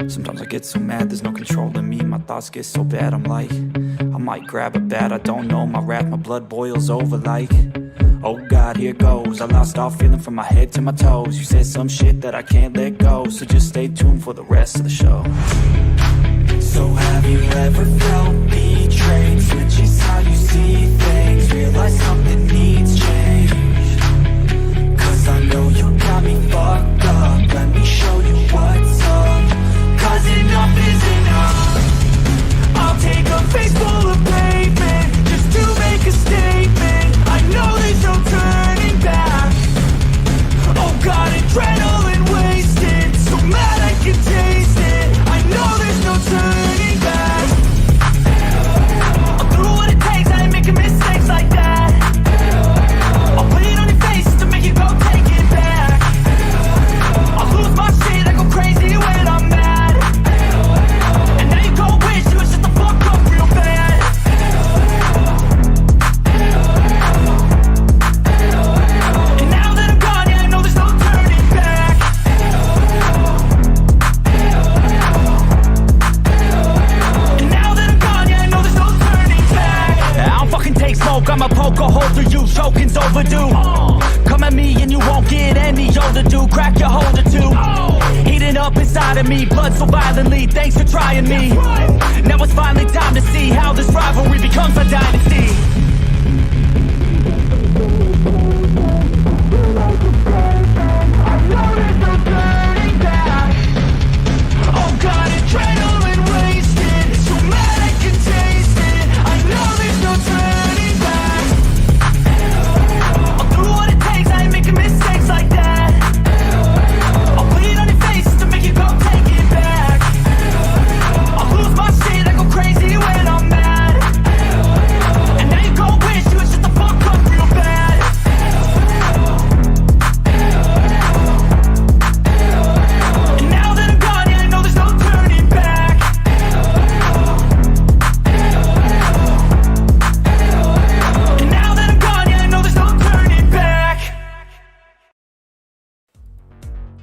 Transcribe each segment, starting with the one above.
Sometimes I get so mad, there's no control in me. My thoughts get so bad, I'm like, I might grab a bat, I don't know. My wrath, my blood boils over like, oh God, here goes. I lost all feeling from my head to my toes. You said some shit that I can't let go, so just stay tuned for the rest of the show. So have you ever felt betrayed? Switches how you see things, realize something needs change. Cause I know you got me fucked up, let me show you what's up. Cause enough is enough. I'll take a face full of pavement just to make a statement. I know there's no turning back. Oh God, adrenaline wasted, so mad I can taste it. I know there's no turning back. I'll do what it takes, I ain't making mistakes like that. I'll put it on your face to make you go take it back. I'll lose my shit, I go crazy when I'm mad. And now you go wish you would shut the fuck up real bad. And now that I'm gone, yeah, I know there's no turning back. And now that I'm gone, yeah, I know there's no turning back. I don't fucking take smoke, I'ma poke a hole through you, choking's overdue. Come at me and you won't get any older, dude. Crack your holder too. Heating up inside of me, blood so violently. Thanks for trying me. Now it's finally time to see how this rivalry becomes a dynasty. Oh God, adrenaline wasted, so mad I can taste it. I know there's no turning back. I'll do what it takes, I ain't making mistakes like that. I'll put it on your face to make you go take it back. I'll lose my shit, I go crazy when I'm mad. And now you go wish you would shut the fuck up real bad. And now that I'm gone, yeah, I know there's no turning back. And now that I'm gone, yeah, I know there's no turning back.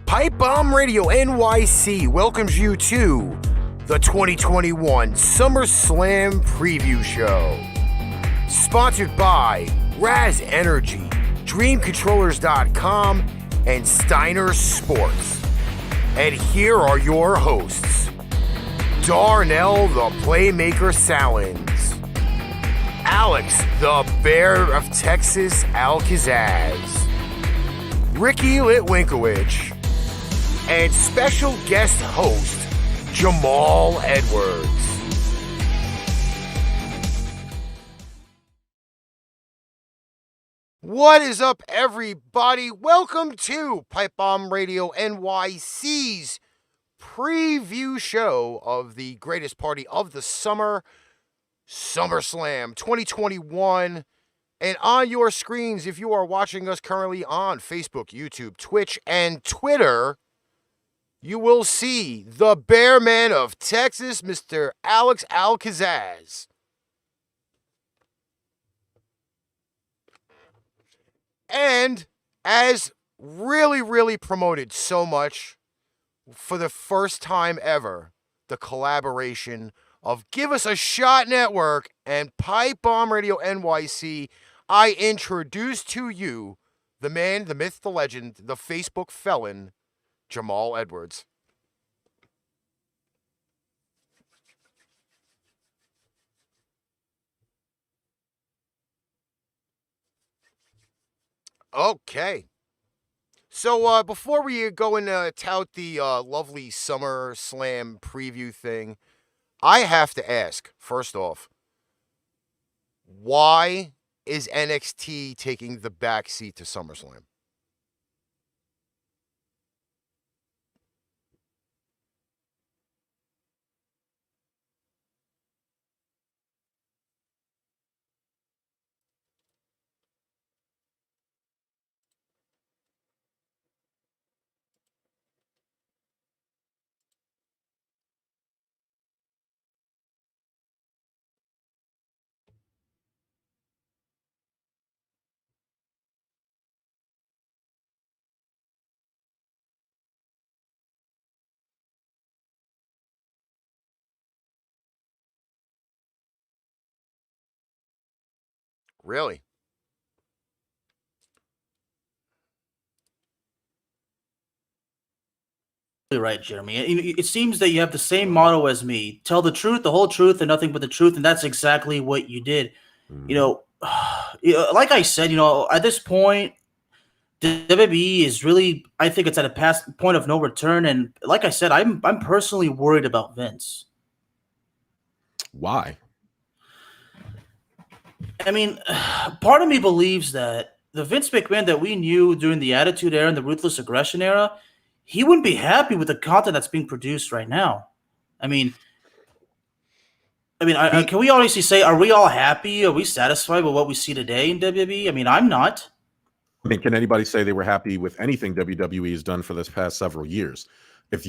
PIpebomb Radio NYC welcomes you to the 2021 SummerSlam Preview Show. Sponsored by Raz Energy, DreamControllers.com, and Steiner Sports. And here are your hosts, Darnell the Playmaker Salins, Alex the Bear of Texas Alcazaz, Ricky Litwinkowicz, and special guest host, Jamal Edwards. What is up, everybody? Welcome to PIpebomb Radio NYC's preview show of the greatest party of the summer, SummerSlam 2021. And on your screens, if you are watching us currently on Facebook, YouTube, Twitch, and Twitter, you will see the Bear Man of Texas, Mr. Alex Alcazaz. And as really promoted so much, for the first time ever, the collaboration of Give Us a Shot Network and PIpebomb Radio NYC, I introduce to you the man, the myth, the legend, the Facebook felon, Jamal Edwards. Okay. So before we go and tout the lovely SummerSlam preview thing, I have to ask, first off, why is NXT taking the back seat to SummerSlam? Really? Right, Jeremy. It seems that you have the same motto as me: tell the truth, the whole truth, and nothing but the truth. And that's exactly what you did. Like I said, at this point, the WWE is really, I think it's at a past point of no return. And like I said, I'm personally worried about Vince. Why? I mean, part of me believes that the Vince McMahon that we knew during the Attitude Era and the Ruthless Aggression Era, he wouldn't be happy with the content that's being produced right now. I mean, can we honestly say, are we all happy? Are we satisfied with what we see today in WWE? I mean, I'm not. I mean, can anybody say they were happy with anything WWE has done for this past several years? If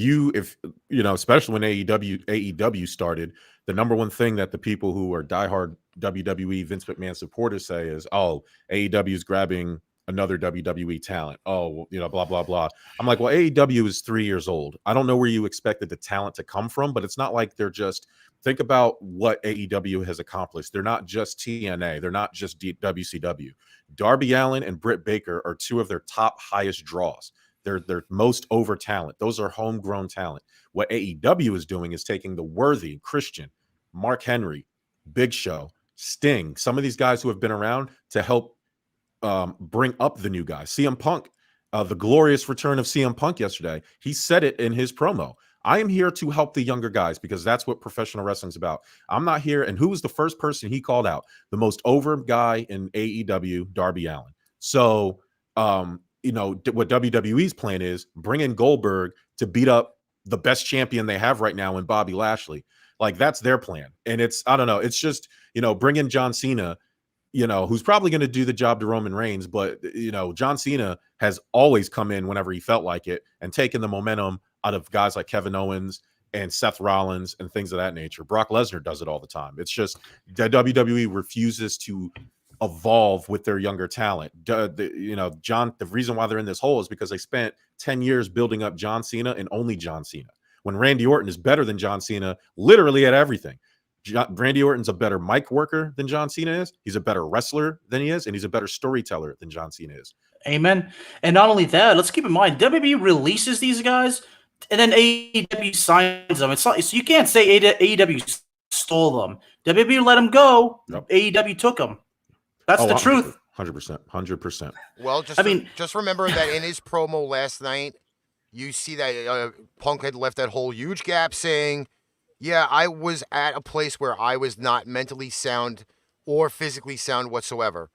especially when AEW started, the number one thing that the people who are diehard WWE Vince McMahon supporters say is, "Oh, AEW is grabbing another WWE talent." Oh, blah blah blah. I'm like, well, AEW is 3 years old. I don't know where you expected the talent to come from, but it's not like they're just. Think about what AEW has accomplished. They're not just TNA. They're not just WCW. Darby Allin and Britt Baker are two of their top highest draws. They're most over talent. Those are homegrown talent. What AEW is doing is taking the worthy Christian, Mark Henry, Big Show, Sting, some of these guys who have been around to help bring up the new guys. CM Punk, the glorious return of CM Punk yesterday. He said it in his promo. I am here to help the younger guys because that's what professional wrestling is about. I'm not here. And who was the first person he called out? The most over guy in AEW, Darby Allin. So, what WWE's plan is bring in Goldberg to beat up the best champion they have right now in Bobby Lashley. Like, that's their plan. And I don't know. It's just, bring in John Cena, who's probably going to do the job to Roman Reigns. But, John Cena has always come in whenever he felt like it and taken the momentum out of guys like Kevin Owens and Seth Rollins and things of that nature. Brock Lesnar does it all the time. It's just that WWE refuses to evolve with their younger talent. The reason why they're in this hole is because they spent 10 years building up John Cena and only John Cena. When Randy Orton is better than John Cena, literally at everything. Randy Orton's a better mic worker than John Cena is. He's a better wrestler than he is, and he's a better storyteller than John Cena is. Amen. And not only that, let's keep in mind, WWE releases these guys, and then AEW signs them. It's not, so you can't say AEW stole them. WWE let them go. Nope. AEW took them. That's the truth. 100%. Well, just remember that in his promo last night, you see that Punk had left that whole huge gap saying, yeah, I was at a place where I was not mentally sound or physically sound whatsoever.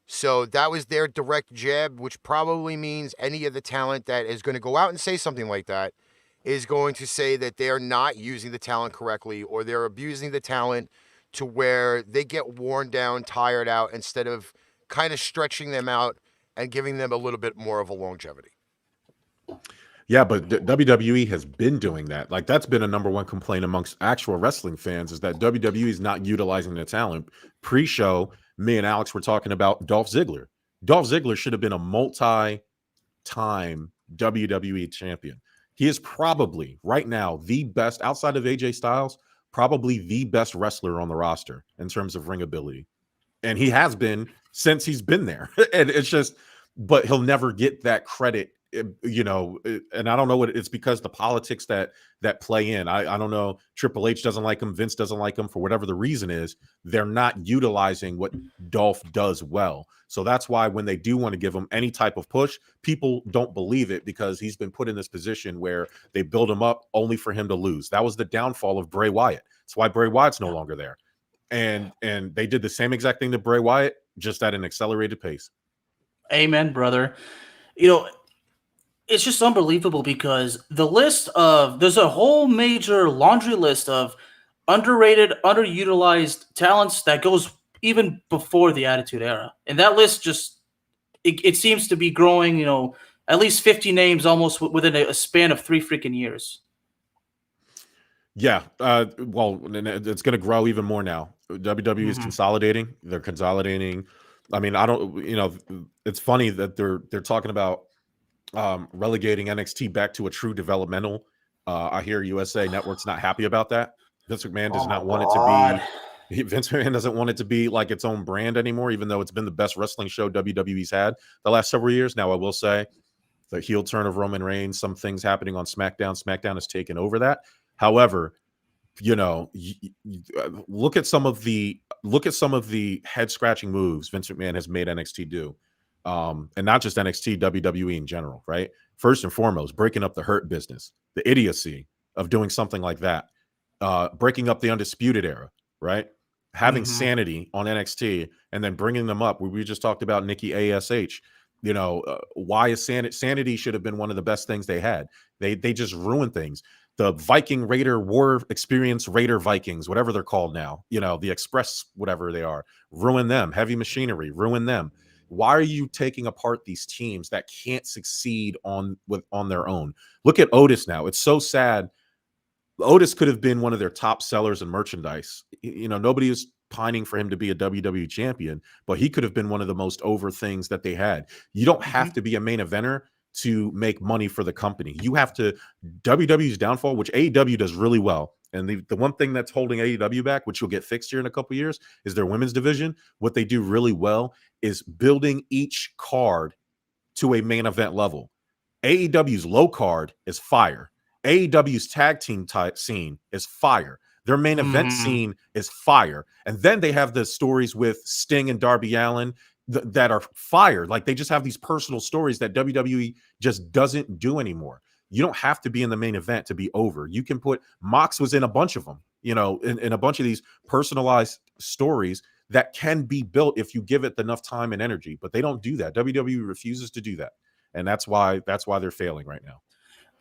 So that was their direct jab, which probably means any of the talent that is going to go out and say something like that is going to say that they're not using the talent correctly or they're abusing the talent to where they get worn down, tired out, instead of kind of stretching them out and giving them a little bit more of a longevity. Yeah, but WWE has been doing that. Like, that's been a number one complaint amongst actual wrestling fans, is that WWE is not utilizing the talent. Pre-show, me and Alex were talking about Dolph Ziggler. Dolph Ziggler should have been a multi-time WWE champion. He is probably, right now, the best, outside of AJ Styles, probably the best wrestler on the roster in terms of ring ability. And he has been since he's been there. And it's just, but he'll never get that credit, and I don't know what it's because the politics that play in. I don't know. Triple H doesn't like him. Vince doesn't like him for whatever the reason is. They're not utilizing what Dolph does well. So that's why when they do want to give him any type of push, people don't believe it because he's been put in this position where they build him up only for him to lose. That was the downfall of Bray Wyatt. That's why Bray Wyatt's no longer there. And they did the same exact thing to Bray Wyatt, just at an accelerated pace. Amen, brother. It's just unbelievable because there's a whole major laundry list of underrated, underutilized talents that goes even before the Attitude Era. And that list just, it seems to be growing, at least 50 names almost within a span of 3 freaking years. Yeah. Well, it's going to grow even more now. WWE is consolidating. They're consolidating. I mean, it's funny that they're talking about relegating NXT back to a true developmental. I hear USA Network's not happy about that. Vince McMahon does not want it to be Vince McMahon doesn't want it to be like its own brand anymore, even though it's been the best wrestling show WWE's had the last several years. Now, I will say the heel turn of Roman Reigns, some things happening on SmackDown. SmackDown has taken over that. However, look at some of the head scratching moves Vince McMahon has made NXT do, and not just NXT, WWE in general. Right, first and foremost, breaking up the Hurt business, the idiocy of doing something like that, breaking up the Undisputed Era. Right, having Sanity on NXT and then bringing them up. We just talked about Nikki ASH. Why is Sanity should have been one of the best things they had. They just ruined things. The Viking Raider War Experience Raider Vikings, whatever they're called now, the Express, whatever they are, ruin them. Heavy Machinery, ruin them. Why are you taking apart these teams that can't succeed on their own? Look at Otis now. It's so sad. Otis could have been one of their top sellers in merchandise. Nobody is pining for him to be a WWE champion, but he could have been one of the most over things that they had. You don't have to be a main eventer to make money for the company. You have to. WWE's downfall, which AEW does really well, and the one thing that's holding AEW back, which will get fixed here in a couple of years, is their women's division. What they do really well is building each card to a main event level. AEW's low card is fire. AEW's tag team scene is fire. Their main event scene is fire. And then they have the stories with Sting and Darby Allin that are fire. Like, they just have these personal stories that WWE just doesn't do anymore. You don't have to be in the main event to be over. You can put Mox was in a bunch of them, in a bunch of these personalized stories that can be built if you give it enough time and energy. But they don't do that. WWE refuses to do that. And that's why they're failing right now.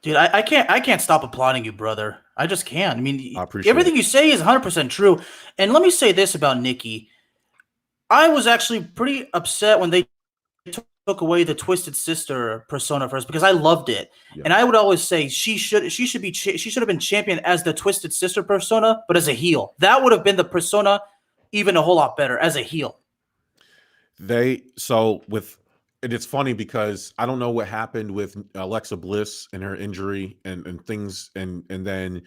Dude, I can't stop applauding you, brother. I just can't. I mean, everything you say is 100% true. And let me say this about Nikki. I was actually pretty upset when they took away the Twisted Sister persona first, because I loved it. Yeah. And I would always say she should have been champion as the Twisted Sister persona, but as a heel. That would have been the persona even a whole lot better as a heel. And it's funny because I don't know what happened with Alexa Bliss and her injury and things. And then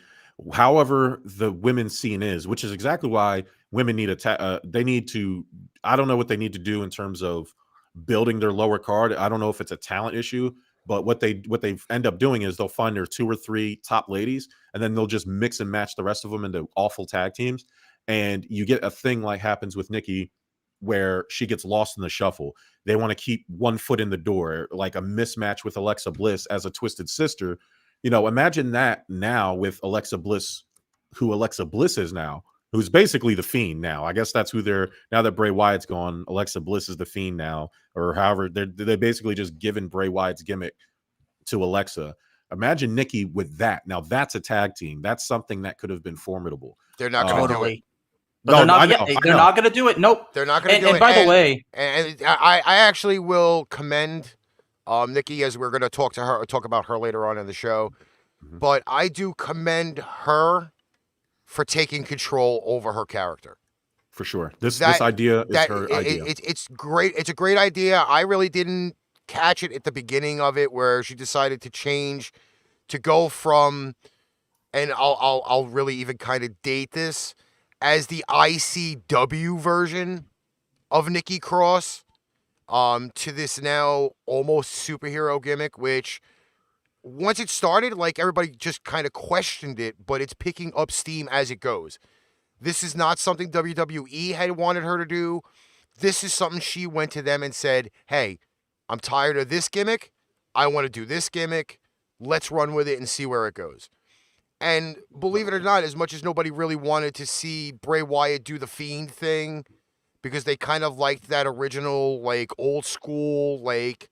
however the women's scene is, which is exactly why women need they need to, I don't know what they need to do in terms of building their lower card. I don't know if it's a talent issue, but what they end up doing is they'll find their 2 or 3 top ladies, and then they'll just mix and match the rest of them into awful tag teams. And you get a thing like happens with Nikki, where she gets lost in the shuffle. They want to keep one foot in the door, like a mismatch with Alexa Bliss as a Twisted Sister. Imagine that now with Alexa Bliss, who Alexa Bliss is now, who's basically the Fiend now. I guess that's who now that Bray Wyatt's gone, Alexa Bliss is the Fiend now, or however, they basically just given Bray Wyatt's gimmick to Alexa. Imagine Nikki with that. Now that's a tag team. That's something that could have been formidable. They're not going to do it. But they're not going to do it. Nope. They're not going to do it. And by the way, I actually will commend Nikki, as we're going to talk about her later on in the show. Mm-hmm. But I do commend her for taking control over her character. For sure. This idea is her idea. It's great. It's a great idea. I really didn't catch it at the beginning of it, where she decided to change, to go from, and I'll really even kind of date this, as the ICW version of Nikki Cross, to this now almost superhero gimmick, which once it started, like, everybody just kind of questioned it, but it's picking up steam as it goes. This is not something WWE had wanted her to do. This is something she went to them and said, hey, I'm tired of this gimmick. I want to do this gimmick. Let's run with it and see where it goes. And believe it or not, as much as nobody really wanted to see Bray Wyatt do the Fiend thing, because they kind of liked that original, like, old school, like,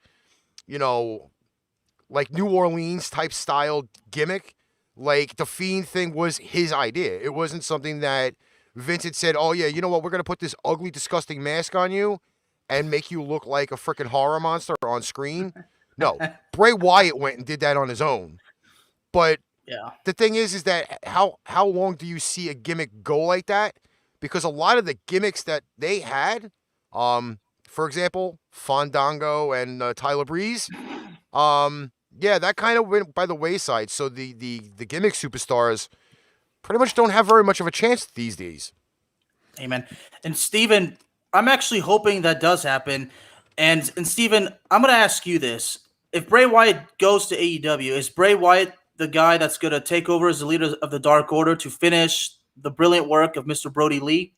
like New Orleans type style gimmick, like, the Fiend thing was his idea. It wasn't something that Vince had said, oh yeah, you know what, we're going to put this ugly, disgusting mask on you and make you look like a freaking horror monster on screen. No, Bray Wyatt went and did that on his own. But yeah, the thing is that how long do you see a gimmick go like that? Because a lot of the gimmicks that they had, for example, Fandango and Tyler Breeze, yeah, that kind of went by the wayside. So the gimmick superstars pretty much don't have very much of a chance these days. Amen. And Steven, I'm actually hoping that does happen. And Steven, I'm going to ask you this. If Bray Wyatt goes to AEW, is Bray Wyatt the guy that's going to take over as the leader of the Dark Order to finish the brilliant work of Mr. Brody Lee?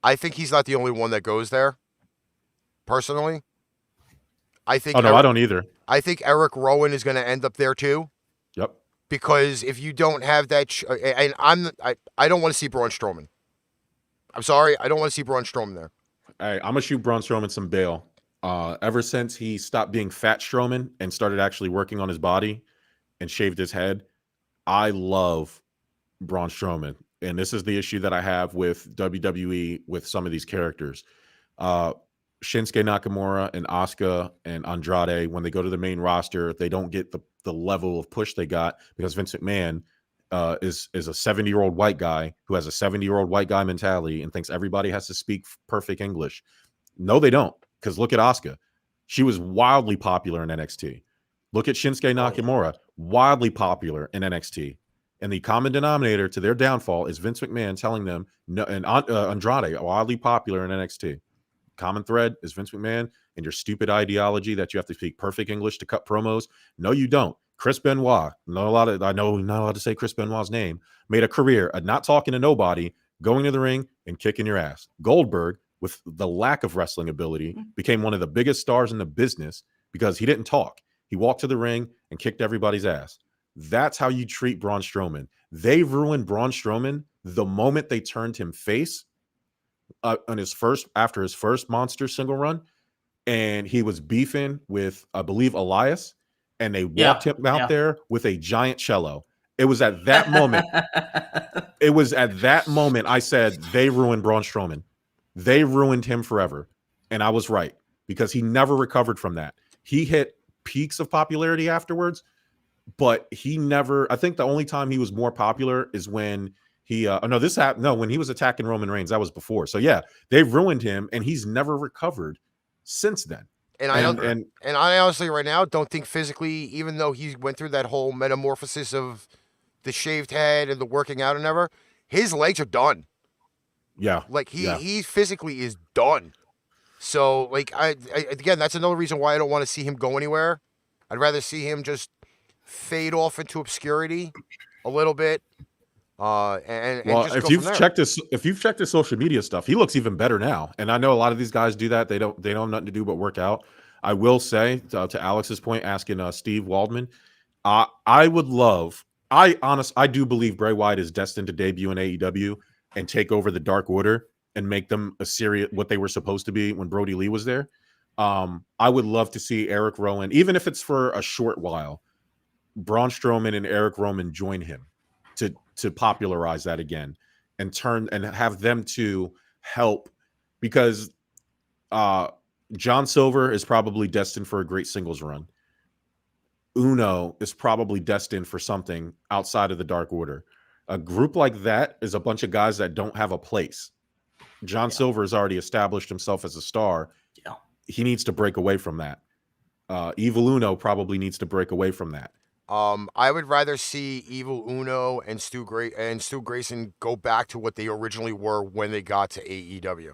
I think he's not the only one that goes there. Personally, I think. Oh no, I don't either. I think Eric Rowan is going to end up there too. Yep. Because if you don't have that, and I don't want to see Braun Strowman. I'm sorry, I don't want to see Braun Strowman there. Hey, I'm gonna shoot Braun Strowman some bail. Ever since he stopped being Fat Strowman and started actually working on his body and shaved his head, I love Braun Strowman. And this is the issue that I have with WWE with some of these characters. Shinsuke Nakamura and Asuka and Andrade, when they go to the main roster, they don't get the level of push they got because Vince McMahon is a 70-year-old white guy who has a 70-year-old white guy mentality and thinks everybody has to speak perfect English. No, they don't. Because look at Asuka. She was wildly popular in NXT. Look at Shinsuke Nakamura, wildly popular in NXT. And the common denominator to their downfall is Vince McMahon telling them, no, and Andrade, wildly popular in NXT. Common thread is Vince McMahon and your stupid ideology that you have to speak perfect English to cut promos. No, you don't. Chris Benoit, I know not allowed to say Chris Benoit's name, made a career of not talking to nobody, going to the ring and kicking your ass. Goldberg, with the lack of wrestling ability, became one of the biggest stars in the business because he didn't talk. He walked to the ring and kicked everybody's ass. That's how you treat Braun Strowman. They ruined Braun Strowman the moment they turned him face after his first Monster single run, and he was beefing with, I believe, Elias, and they walked him out there with a giant cello. It was at that moment. I said they ruined Braun Strowman. They ruined him forever, and I was right because he never recovered from that. He hit peaks of popularity afterwards, but he never. I think the only time he was more popular is when he. When he was attacking Roman Reigns. That was before. So yeah, they ruined him, and he's never recovered since then. And I honestly right now don't think physically, even though he went through that whole metamorphosis of the shaved head and the working out and ever, his legs are done. Yeah. Like he physically is done. So like I again, that's another reason why I don't want to see him go anywhere. I'd rather see him just fade off into obscurity a little bit. If you've checked his social media stuff, he looks even better now. And I know a lot of these guys do that. They don't have nothing to do but work out. I will say to Alex's point, asking Steve Waldman, I do believe Bray Wyatt is destined to debut in AEW and take over the Dark Order and make them what they were supposed to be when Brody Lee was there. I would love to see Eric Rowan, even if it's for a short while, Braun Strowman and Eric Rowan join him to popularize that again and have them to help, because John Silver is probably destined for a great singles run. Uno is probably destined for something outside of the Dark Order. A group like that is a bunch of guys that don't have a place. John Silver has already established himself as a star. Yeah. He needs to break away from that. Evil Uno probably needs to break away from that. I would rather see Evil Uno and Stu Grayson go back to what they originally were when they got to AEW.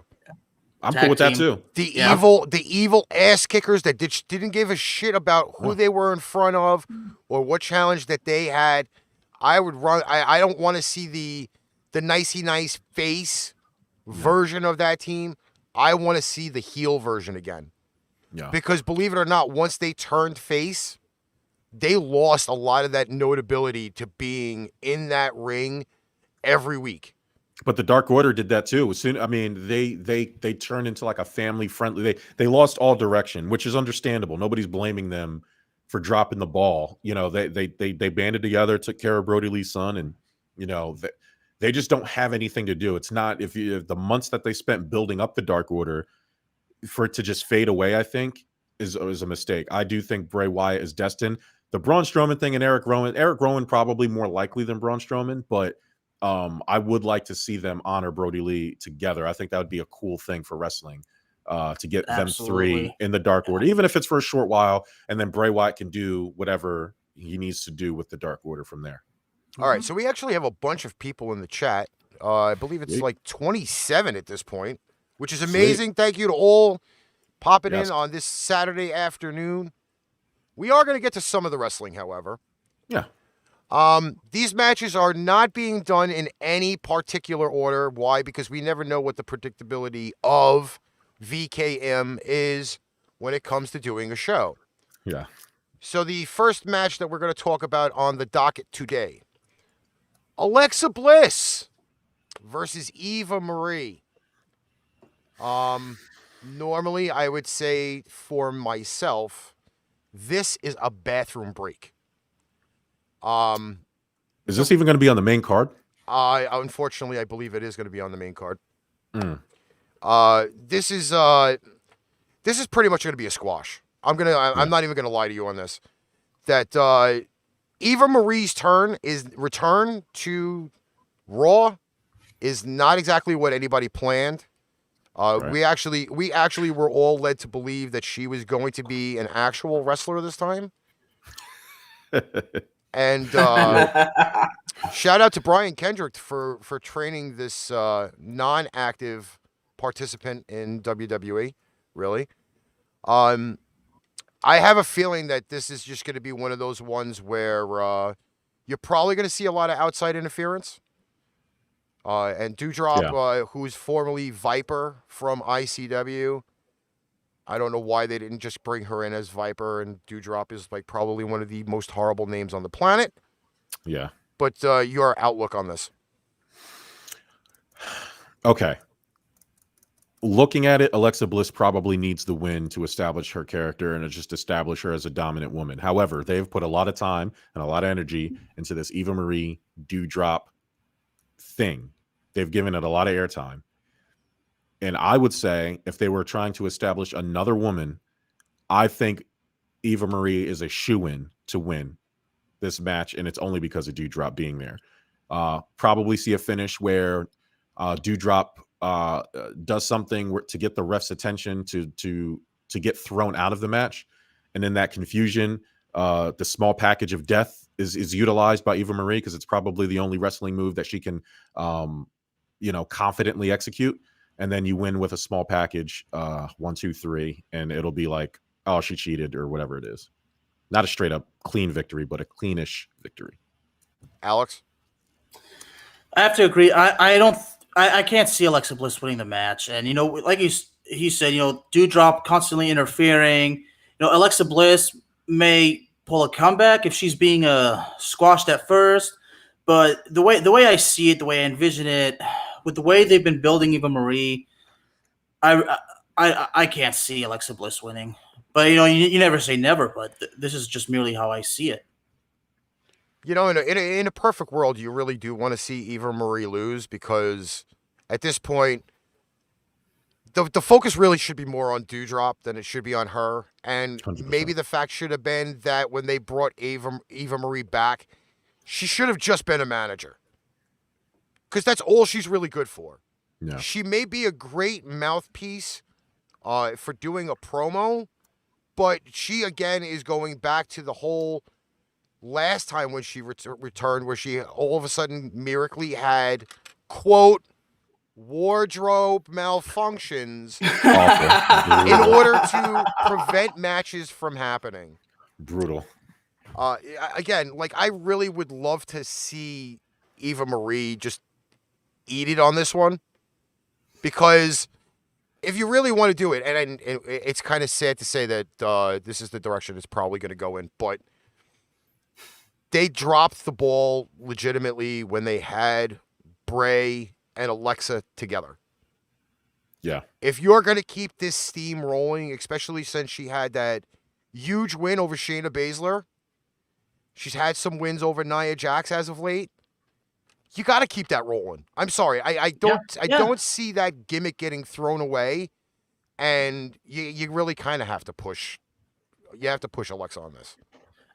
I'm cool with that too. The evil ass kickers that didn't give a shit about who they were in front of or what challenge that they had. I would run. I don't want to see the nicey nice face version of that team. I want to see the heel version again. Yeah. Because believe it or not, once they turned face, they lost a lot of that notability to being in that ring every week. But the Dark Order did that too. They turned into like a family friendly. They lost all direction, which is understandable. Nobody's blaming them for dropping the ball. You know, they banded together, took care of Brody Lee's son, and you know they just don't have anything to do. It's not if the months that they spent building up the Dark Order for it to just fade away, I think is a mistake. I do think Bray Wyatt is destined. The Braun Strowman thing and Eric Rowan probably more likely than Braun Strowman, but I would like to see them honor Brody Lee together. I think that would be a cool thing for wrestling, to get them three in the Dark Order, even if it's for a short while, and then Bray Wyatt can do whatever he needs to do with the Dark Order from there. All right, so we actually have a bunch of people in the chat. I believe it's Sweet. like 27 at this point, which is amazing. Thank you to all popping in on this Saturday afternoon. We are going to get to some of the wrestling, however. Yeah. These matches are not being done in any particular order. Why? Because we never know what the predictability of VKM is when it comes to doing a show. Yeah. So the first match that we're going to talk about on the docket today, Alexa Bliss versus Eva Marie. Normally, I would say for myself, this is a bathroom break. Is this even going to be on the main card? Unfortunately, I believe it is going to be on the main card. Mm. This is pretty much going to be a squash. I'm not even going to lie to you on this. That Eva Marie's return to Raw is not exactly what anybody planned. Right. We actually were all led to believe that she was going to be an actual wrestler this time. And shout out to Brian Kendrick for training this non-active participant in WWE. Really, I have a feeling that this is just going to be one of those ones where you're probably going to see a lot of outside interference. And Doudrop, who's formerly Viper from ICW, I don't know why they didn't just bring her in as Viper, and Doudrop is like probably one of the most horrible names on the planet. Yeah. But your outlook on this? Okay. Looking at it, Alexa Bliss probably needs the win to establish her character and to just establish her as a dominant woman. However, they've put a lot of time and a lot of energy into this Eva Marie Doudrop thing. They've given it a lot of airtime. And I would say if they were trying to establish another woman, I think Eva Marie is a shoo-in to win this match, and it's only because of Doudrop being there. Probably see a finish where Doudrop does something to get the ref's attention to get thrown out of the match, and in that confusion, the small package of death is utilized by Eva Marie because it's probably the only wrestling move that she can, confidently execute. And then you win with a small package, 1, 2, 3, and it'll be like, oh, she cheated or whatever it is. Not a straight up clean victory, but a cleanish victory. Alex? I have to agree. I can't see Alexa Bliss winning the match. And, like he said, Doudrop constantly interfering. Alexa Bliss may pull a comeback if she's being squashed at first. But the way I see it, the way I envision it, with the way they've been building Eva Marie, I can't see Alexa Bliss winning. But, you never say never, but this is just merely how I see it. In a perfect world, you really do want to see Eva Marie lose because at this point, the focus really should be more on Doudrop than it should be on her. And 100%. Maybe the fact should have been that when they brought Eva Marie back, she should have just been a manager. Because that's all she's really good for. Yeah. She may be a great mouthpiece for doing a promo, but she, again, is going back to the whole last time when she returned, where she all of a sudden miraculously had, quote, wardrobe malfunctions in order to prevent matches from happening. Brutal. Again, I really would love to see Eva Marie just eat it on this one, because if you really want to do it, and it's kind of sad to say that this is the direction it's probably going to go in, but they dropped the ball legitimately when they had Bray and Alexa together. Yeah. If you're going to keep this steam rolling, especially since she had that huge win over Shayna Baszler, she's had some wins over Nia Jax as of late, you got to keep that rolling. I'm sorry. I don't see that gimmick getting thrown away, and you really kind of have to push. You have to push Alexa on this.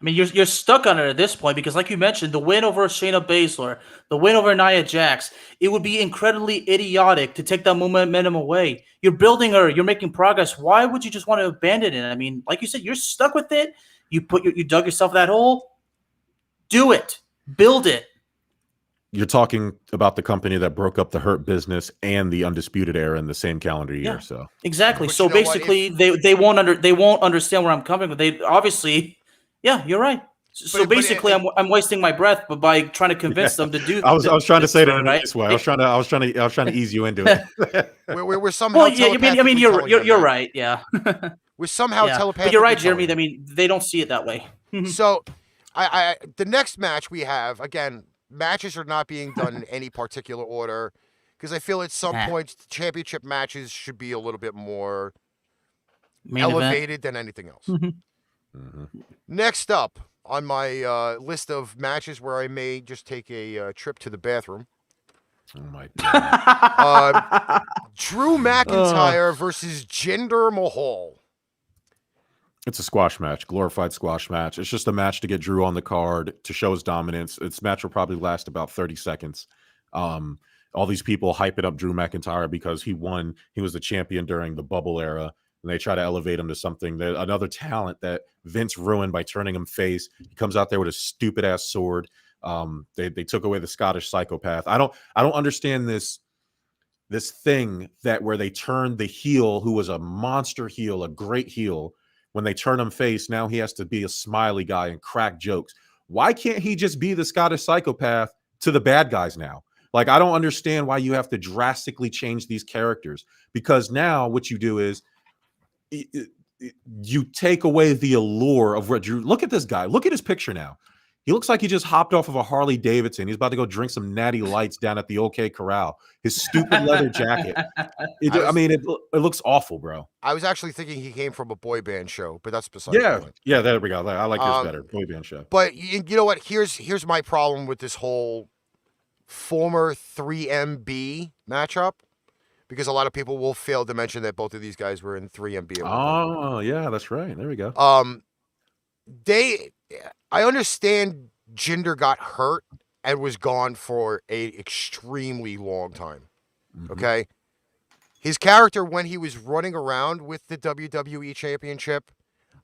I mean, you're stuck on it at this point because, like you mentioned, the win over Shayna Baszler, the win over Nia Jax, it would be incredibly idiotic to take that momentum away. You're building her. You're making progress. Why would you just want to abandon it? I mean, like you said, you're stuck with it. You dug yourself in that hole. Do it. Build it. You're talking about the company that broke up the Hurt Business and the Undisputed Era in the same calendar year. Yeah. So Exactly. But So you know what? basically, they won't understand where I'm coming from. They obviously, yeah, you're right. So basically, I'm wasting my breath, but by trying to convince them to do. I was trying to say that in a right? nice way. I was trying to ease you into it. We're somehow. Well, yeah. I mean, you're telepathically right. Yeah. We're somehow Yeah. telepathically. But you're right, telling Jeremy. I them. mean, they don't see it that way. So, the next match we have, again, matches are not being done in any particular order because I feel at some points championship matches should be a little bit more elevated than anything else. Next up on my list of matches where I may just take a trip to the bathroom. Oh my God. Drew McIntyre versus Jinder Mahal. It's a squash match, glorified squash match. It's just a match to get Drew on the card to show his dominance. This match will probably last about 30 seconds. All these people hyping up Drew McIntyre because he won. He was the champion during the bubble era, and they try to elevate him to something that another talent that Vince ruined by turning him face. He comes out there with a stupid ass sword. They took away the Scottish psychopath. I don't understand this thing that where they turned the heel, who was a monster heel, a great heel. When they turn him face, now he has to be a smiley guy and crack jokes. Why can't he just be the Scottish psychopath to the bad guys now? Like, I don't understand why you have to drastically change these characters, because now what you do is you take away the allure of what Drew. Look at this guy. Look at his picture now. He looks like he just hopped off of a Harley Davidson. He's about to go drink some Natty Lights down at the OK Corral. His stupid leather jacket. It looks awful, bro. I was actually thinking he came from a boy band show, but that's beside the point. Yeah, there we go. I like this better. Boy band show. But you know what? Here's my problem with this whole former 3MB matchup, because a lot of people will fail to mention that both of these guys were in 3MB. Oh, yeah, that's right. There we go. I understand Jinder got hurt and was gone for a extremely long time. Okay. His character, when he was running around with the WWE Championship,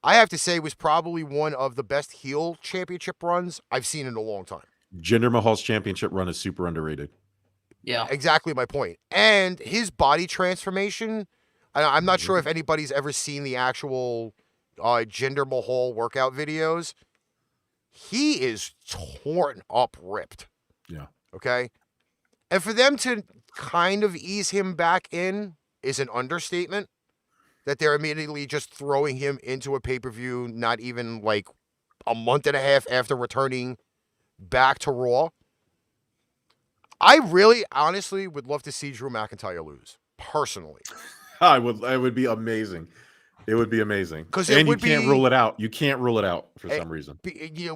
I have to say was probably one of the best heel championship runs I've seen in a long time. Jinder Mahal's championship run is super underrated. Yeah. Exactly my point. And his body transformation, I'm not sure if anybody's ever seen the actual Jinder Mahal workout videos. He is torn up ripped. Yeah. Okay. And for them to kind of ease him back in is an understatement. That they're immediately just throwing him into a pay-per-view, not even like a month and a half after returning back to Raw. I really, honestly would love to see Drew McIntyre lose, personally. It would be amazing. It would be amazing. And you can't rule it out. You can't rule it out for some reason.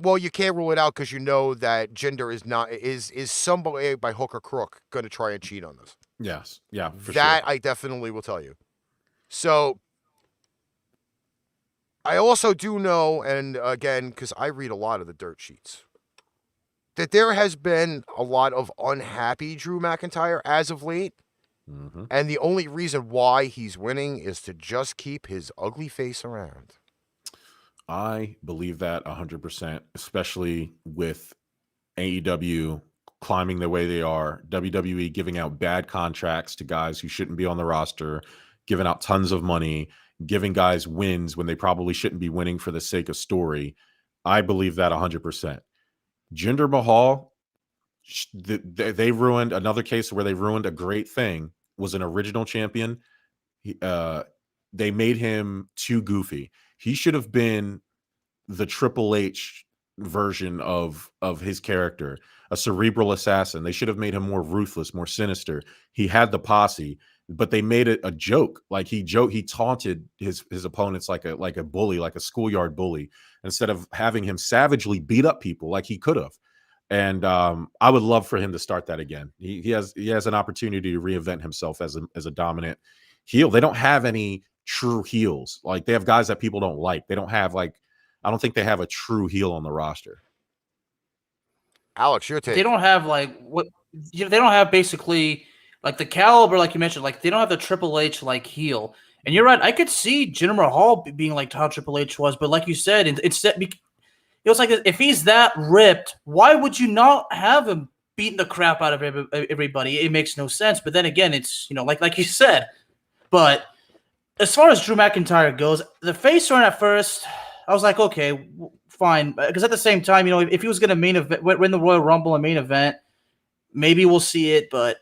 Well, you can't rule it out because you know that Jinder is somebody by hook or crook going to try and cheat on this. Yes. Yeah, for that sure. I definitely will tell you. So, I also do know, and again, because I read a lot of the dirt sheets, that there has been a lot of unhappy Drew McIntyre as of late. And the only reason why he's winning is to just keep his ugly face around. I believe that 100%, especially with AEW climbing the way they are, WWE giving out bad contracts to guys who shouldn't be on the roster, giving out tons of money, giving guys wins when they probably shouldn't be winning for the sake of story. I believe that 100%. Jinder Mahal, they ruined another case where they ruined a great thing. Was an original champion. They made him too goofy. He should have been the Triple H version of his character, a cerebral assassin. They should have made him more ruthless, more sinister. He had the posse, but they made it a joke. Like he taunted his opponents like a bully, like a schoolyard bully, instead of having him savagely beat up people like he could have. And I would love for him to start that again. He has an opportunity to reinvent himself as a dominant heel. They don't have any true heels. Like, they have guys that people don't like. They don't have I don't think they have a true heel on the roster. Alex, your take. They don't have they don't have basically like the caliber, like you mentioned. Like, they don't have the Triple H like heel. And you're right. I could see Jinder Mahal being like how Triple H was, but like you said, it's like if he's that ripped, why would you not have him beating the crap out of everybody. It makes no sense. But then again, it's, like you said. But as far as Drew McIntyre goes, the face turn at first, I was like, okay, fine. Because at the same time, if he was going to win the Royal Rumble and main event, maybe we'll see it. But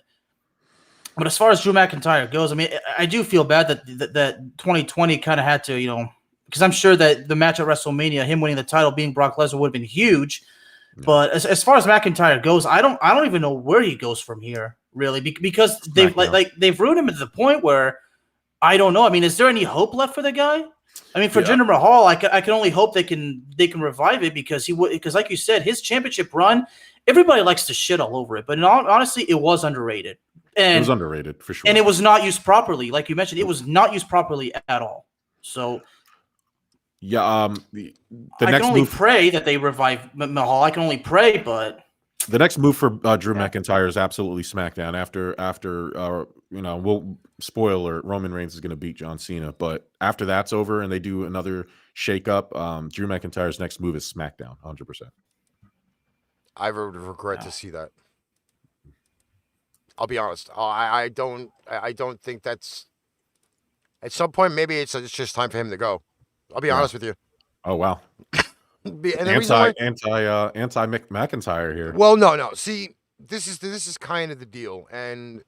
as far as Drew McIntyre goes, I mean, I do feel bad that 2020 kind of had to, because I'm sure that the match at WrestleMania, him winning the title, being Brock Lesnar, would have been huge. Yeah. But as far as McIntyre goes, I don't even know where he goes from here, really, because they've ruined him to the point where I don't know. I mean, is there any hope left for the guy? I mean, for Jinder Mahal, I can only hope they can revive it because like you said, his championship run, everybody likes to shit all over it, but honestly, it was underrated. And it was underrated for sure, and it was not used properly, like you mentioned. It was not used properly at all. So, yeah, the I next can only move, pray that they revive Mahal. I can only pray, but the next move for Drew McIntyre is absolutely SmackDown. After we'll spoiler, Roman Reigns is going to beat John Cena, but after that's over and they do another shakeup, Drew McIntyre's next move is SmackDown, 100%. I would regret to see that. I'll be honest. I don't think that's. At some point, maybe it's just time for him to go. I'll be honest with you. Oh wow. Anti McIntyre here. Well, no. See, this is kind of the deal, and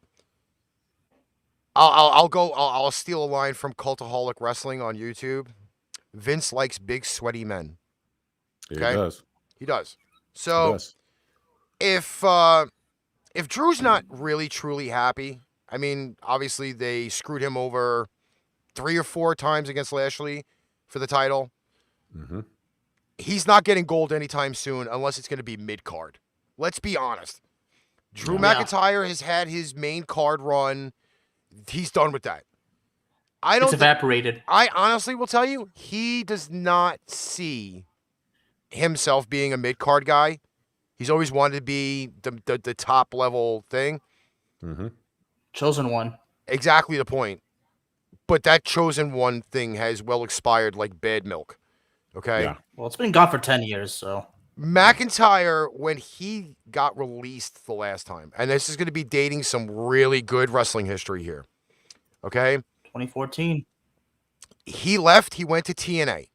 I'll steal a line from Cultaholic Wrestling on YouTube. Vince likes big, sweaty men. Okay? He does. He does. So if Drew's not really truly happy, I mean, obviously they screwed him over 3 or 4 times against Lashley for the title. Mm-hmm. He's not getting gold anytime soon unless it's going to be mid-card. Let's be honest. Drew McIntyre has had his main card run. He's done with that. It's evaporated. I honestly will tell you, he does not see himself being a mid-card guy. He's always wanted to be the top level thing. Mm-hmm. Chosen one. Exactly the point. But that chosen one thing has well expired like bad milk. Okay? Yeah. Well, it's been gone for 10 years, so. McIntyre, when he got released the last time, and this is going to be dating some really good wrestling history here. Okay? 2014. He left. He went to TNA.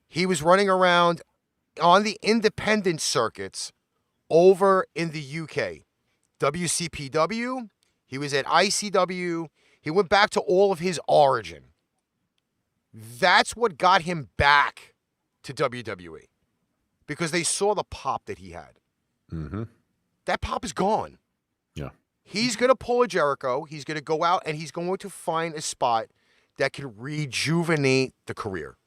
He was running around on the independent circuits over in the UK. WCPW. He was at ICW. He went back to all of his origin. That's what got him back to WWE. Because they saw the pop that he had. Mm-hmm. That pop is gone. Yeah. He's going to pull a Jericho. He's going to go out and he's going to find a spot that can rejuvenate the career.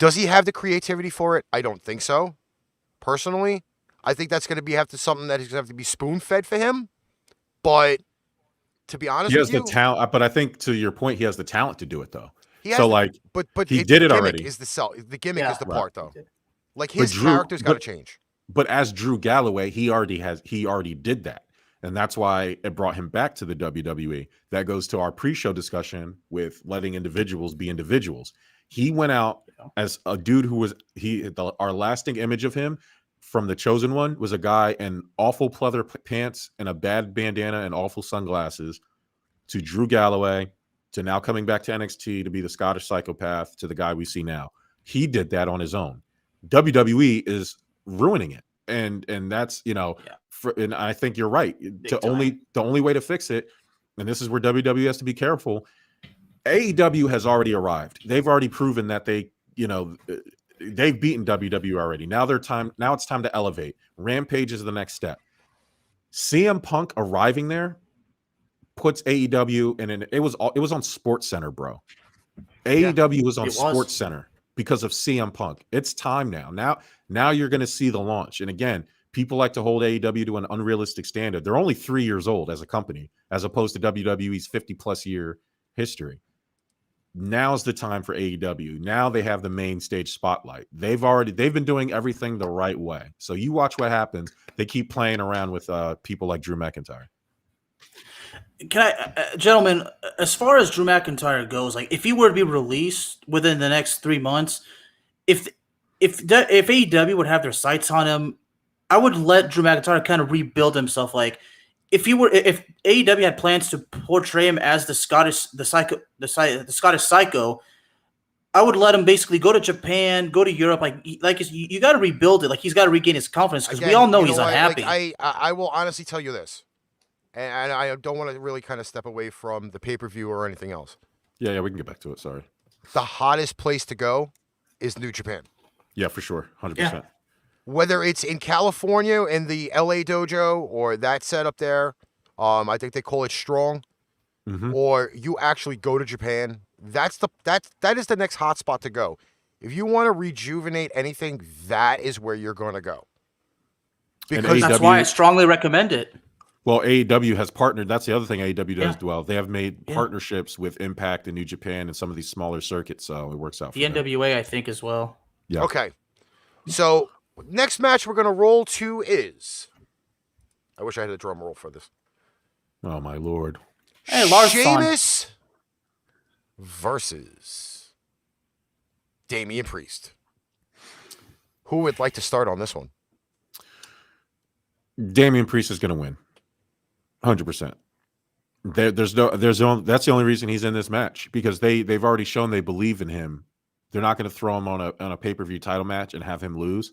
Does he have the creativity for it? I don't think so. Personally, I think that's going to have to something that is going to have to be spoon-fed for him. But to be honest, he has the talent. But I think to your point, he has the talent to do it, though. But he did it already. The gimmick is the part, though. Like his character's got to change. But as Drew Galloway, he already did that. And that's why it brought him back to the WWE. That goes to our pre-show discussion with letting individuals be individuals. He went out as a dude who was our lasting image of him from the Chosen One was a guy in awful pleather pants and a bad bandana and awful sunglasses, to Drew Galloway, to now coming back to NXT to be the Scottish psychopath, to the guy we see now. He did that on his own. WWE is ruining it. And that's, and I think you're right. The only way to fix it, and this is where WWE has to be careful. AEW has already arrived. They've already proven that they've beaten WWE already. Now it's time to elevate. Rampage is the next step. CM Punk arriving there puts AEW it was on Sports Center, bro. AEW was on Sports Center because of CM Punk. It's time now. Now you're going to see the launch. And again, people like to hold AEW to an unrealistic standard. They're only 3 years old as a company, as opposed to WWE's 50+ year history. Now's the time for AEW. Now they have the main stage spotlight. They've been doing everything the right way. So you watch what happens. They keep playing around with people like Drew McIntyre. Can I, gentlemen, as far as Drew McIntyre goes, like if he were to be released within the next 3 months, if AEW would have their sights on him, I would let Drew McIntyre kind of rebuild himself. Like if AEW had plans to portray him as the Scottish Psycho, I would let him basically go to Japan, go to Europe. You got to rebuild it. Like he's got to regain his confidence because we all know he's unhappy. I will honestly tell you this, and I don't want to really kind of step away from the pay-per-view or anything else. Yeah, we can get back to it. Sorry. The hottest place to go is New Japan. Yeah, for sure, 100%. Yeah. Whether it's in California in the LA dojo or that setup there, I think they call it Strong, or you actually go to Japan. That is the next hot spot to go. If you want to rejuvenate anything, that is where you're going to go. Because that's why I strongly recommend it. Well, AEW has partnered. That's the other thing AEW does well. They have made partnerships with Impact and New Japan and some of these smaller circuits, so it works out for the them. NWA, I think, as well. Yeah. Okay. So next match we're going to roll to is... I wish I had a drum roll for this. Oh, my Lord. Hey, Lars Sheamus versus Damien Priest. Who would like to start on this one? Damien Priest is going to win. 100%. That's the only reason he's in this match, because they've already shown they believe in him. They're not going to throw him on a pay-per-view title match and have him lose.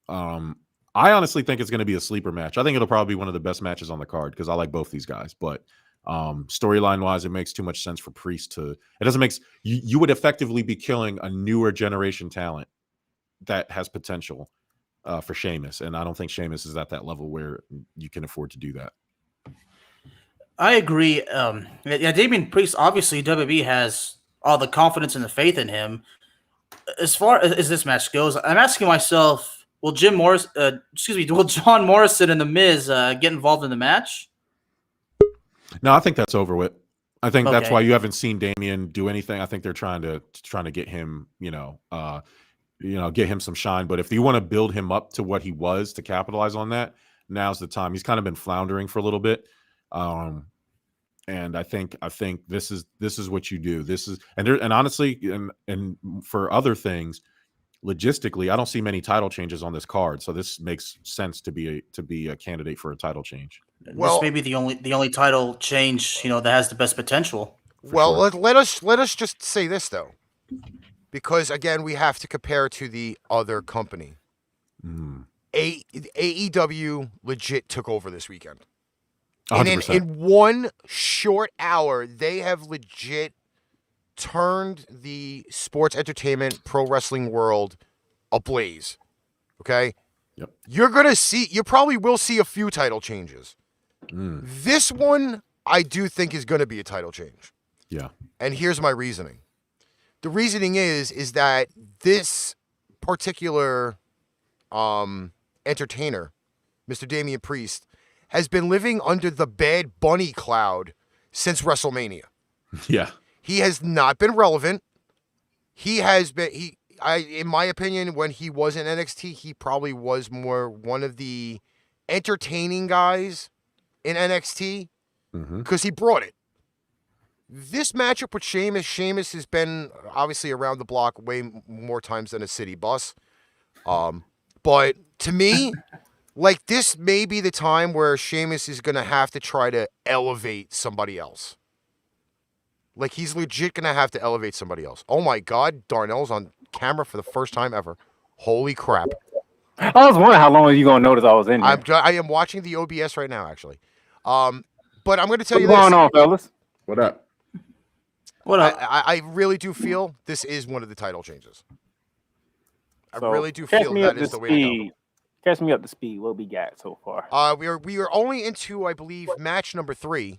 I honestly think it's going to be a sleeper match. I think it'll probably be one of the best matches on the card because I like both these guys. But storyline wise, it makes too much sense for Priest to. It doesn't make you would effectively be killing a newer generation talent that has potential for Sheamus, and I don't think Sheamus is at that level where you can afford to do that. I agree. Damien Priest, obviously WWE has all the confidence and the faith in him. As far as this match goes, I'm asking myself, will John Morrison and The Miz get involved in the match? No, I think that's over with. I think that's why you haven't seen Damien do anything. I think they're trying to get him, get him some shine. But if you want to build him up to what he was to capitalize on that, now's the time. He's kind of been floundering for a little bit. And I think this is what you do. This is and honestly, and for other things, logistically, I don't see many title changes on this card, so this makes sense to be a candidate for a title change. Well, this may be the only title change that has the best potential. Well, sure. let us just say this though, because again we have to compare to the other company. AEW legit took over this weekend. 100%. In one short hour, they have legit turned the sports entertainment pro wrestling world ablaze. Okay? Yep. You probably will see a few title changes. This one, I do think is going to be a title change. Yeah. And here's my reasoning. The reasoning is that this particular entertainer, Mr. Damien Priest, has been living under the Bad Bunny cloud since WrestleMania. Yeah. He has not been relevant. In my opinion, when he was in NXT, he probably was more one of the entertaining guys in NXT because he brought it. This matchup with Sheamus has been obviously around the block way more times than a city bus. But to me, like, this may be the time where Sheamus is going to have to try to elevate somebody else. Like, he's legit going to have to elevate somebody else. Oh, my God. Darnell's on camera for the first time ever. Holy crap. I was wondering how long are you going to notice I was in here. I am watching the OBS right now, actually. But I'm going to tell you this. What's going on, fellas? What up? What up? I really do feel this is one of the title changes. I really do feel that is the way to go. Catch me up to speed. What we got so far? We are only into, I believe, match number 3.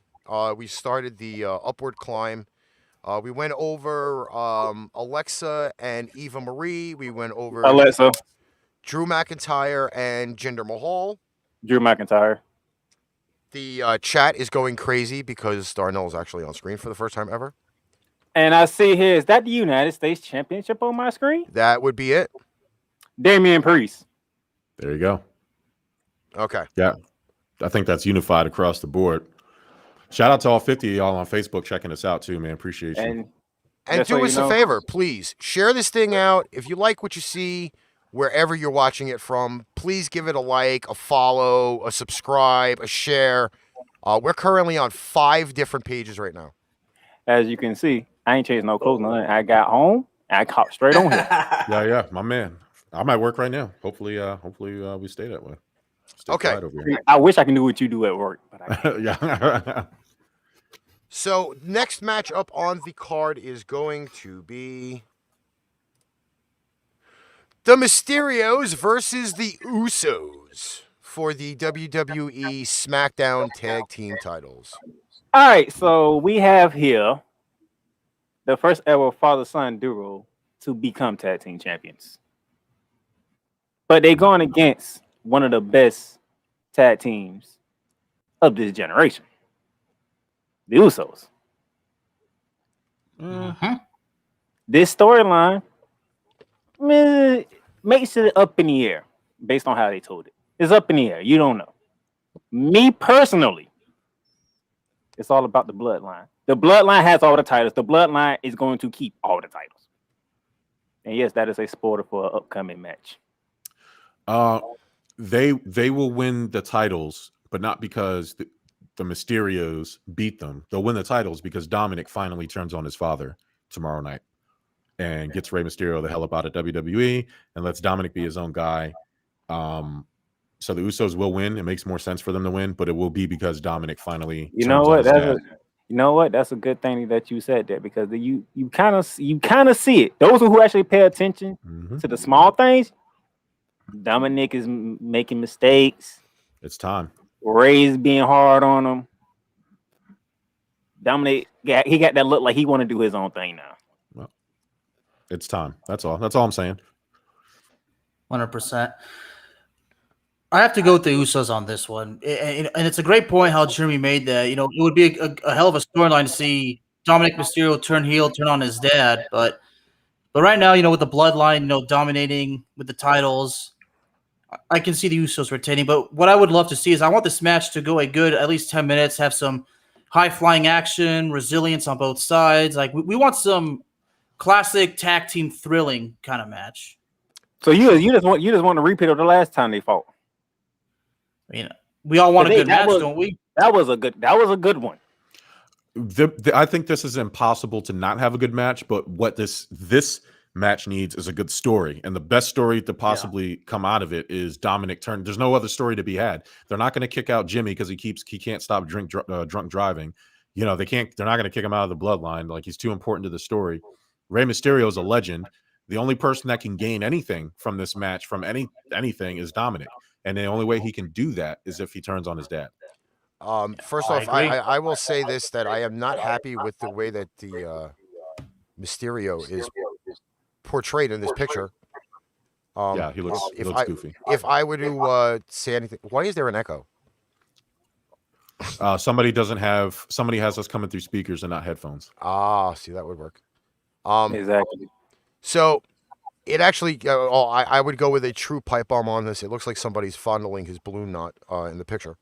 We started the upward climb. We went over Alexa and Eva Marie. We went over Alexa, Drew McIntyre and Jinder Mahal. Drew McIntyre. The chat is going crazy because Darnell is actually on screen for the first time ever. And I see here, is that the United States Championship on my screen? That would be it. Damien Priest. There you go. Okay. Yeah. I think that's unified across the board. Shout out to all 50 of y'all on Facebook checking us out too, man. Appreciate you. And do us a favor, please. Share this thing out. If you like what you see, wherever you're watching it from. Please give it a like, a follow, a subscribe, a share. We're currently on 5 different pages right now. As you can see, I ain't changed no clothes. Nothing. I got home and I caught straight on here. Yeah, my man. I'm at work right now. Hopefully, we stay that way. Stay Okay. quiet over here. I wish I can do what you do at work, but I can't. Yeah. So next match up on the card is going to be the Mysterios versus the Usos for the WWE SmackDown Tag Team titles. All right, so we have here the first ever father-son duo to become tag team champions. But they're going against one of the best tag teams of this generation, the Usos. This storyline makes it up in the air based on how they told it. It's up in the air. You don't know. Me personally, it's all about the bloodline. The bloodline has all the titles. The bloodline is going to keep all the titles. And yes, that is a spoiler for an upcoming match. They will win the titles, but not because the Mysterios beat them. They'll win the titles because Dominic finally turns on his father tomorrow night and gets Rey Mysterio the hell up out of WWE and lets Dominic be his own guy. So the Usos will win. It makes more sense for them to win, but it will be because Dominic finally. You know what? That's a good thing that you said that, because you kind of see it. Those who actually pay attention to the small things. Dominic is making mistakes. It's time. Ray's being hard on him. Dominic, he got that look like he want to do his own thing now. Well, it's time. That's all. That's all I'm saying. 100%. I have to go with the Usos on this one, and it's a great point how Jeremy made that. You know, it would be a hell of a storyline to see Dominic Mysterio turn heel, turn on his dad, but right now, you know, with the bloodline, you know, dominating with the titles, I can see the Usos retaining. But what I would love to see is I want this match to go a good at least 10 minutes, have some high-flying action, resilience on both sides. Like we want some classic tag team thrilling kind of match. So you just want to repeat of the last time they fought. You know, we all want a good match, don't we? That was a good one. I think this is impossible to not have a good match, but what this match needs is a good story, and the best story to possibly come out of it is Dominic turn. There's no other story to be had. They're not going to kick out Jimmy because he can't stop drunk driving. You know, they're not going to kick him out of the bloodline. Like, he's too important to the story. Rey Mysterio is a legend. The only person that can gain anything from this match, from anything, is Dominic, and the only way he can do that is if he turns on his dad. First off, I will say this, that I am not happy with the way that the Mysterio is portrayed in this picture. Yeah, he looks goofy. If I were to say anything, why is there an echo? Somebody has us coming through speakers and not headphones. See, that would work. Exactly. So it actually, I would go with a true pipe bomb on this. It looks like somebody's fondling his balloon knot in the picture.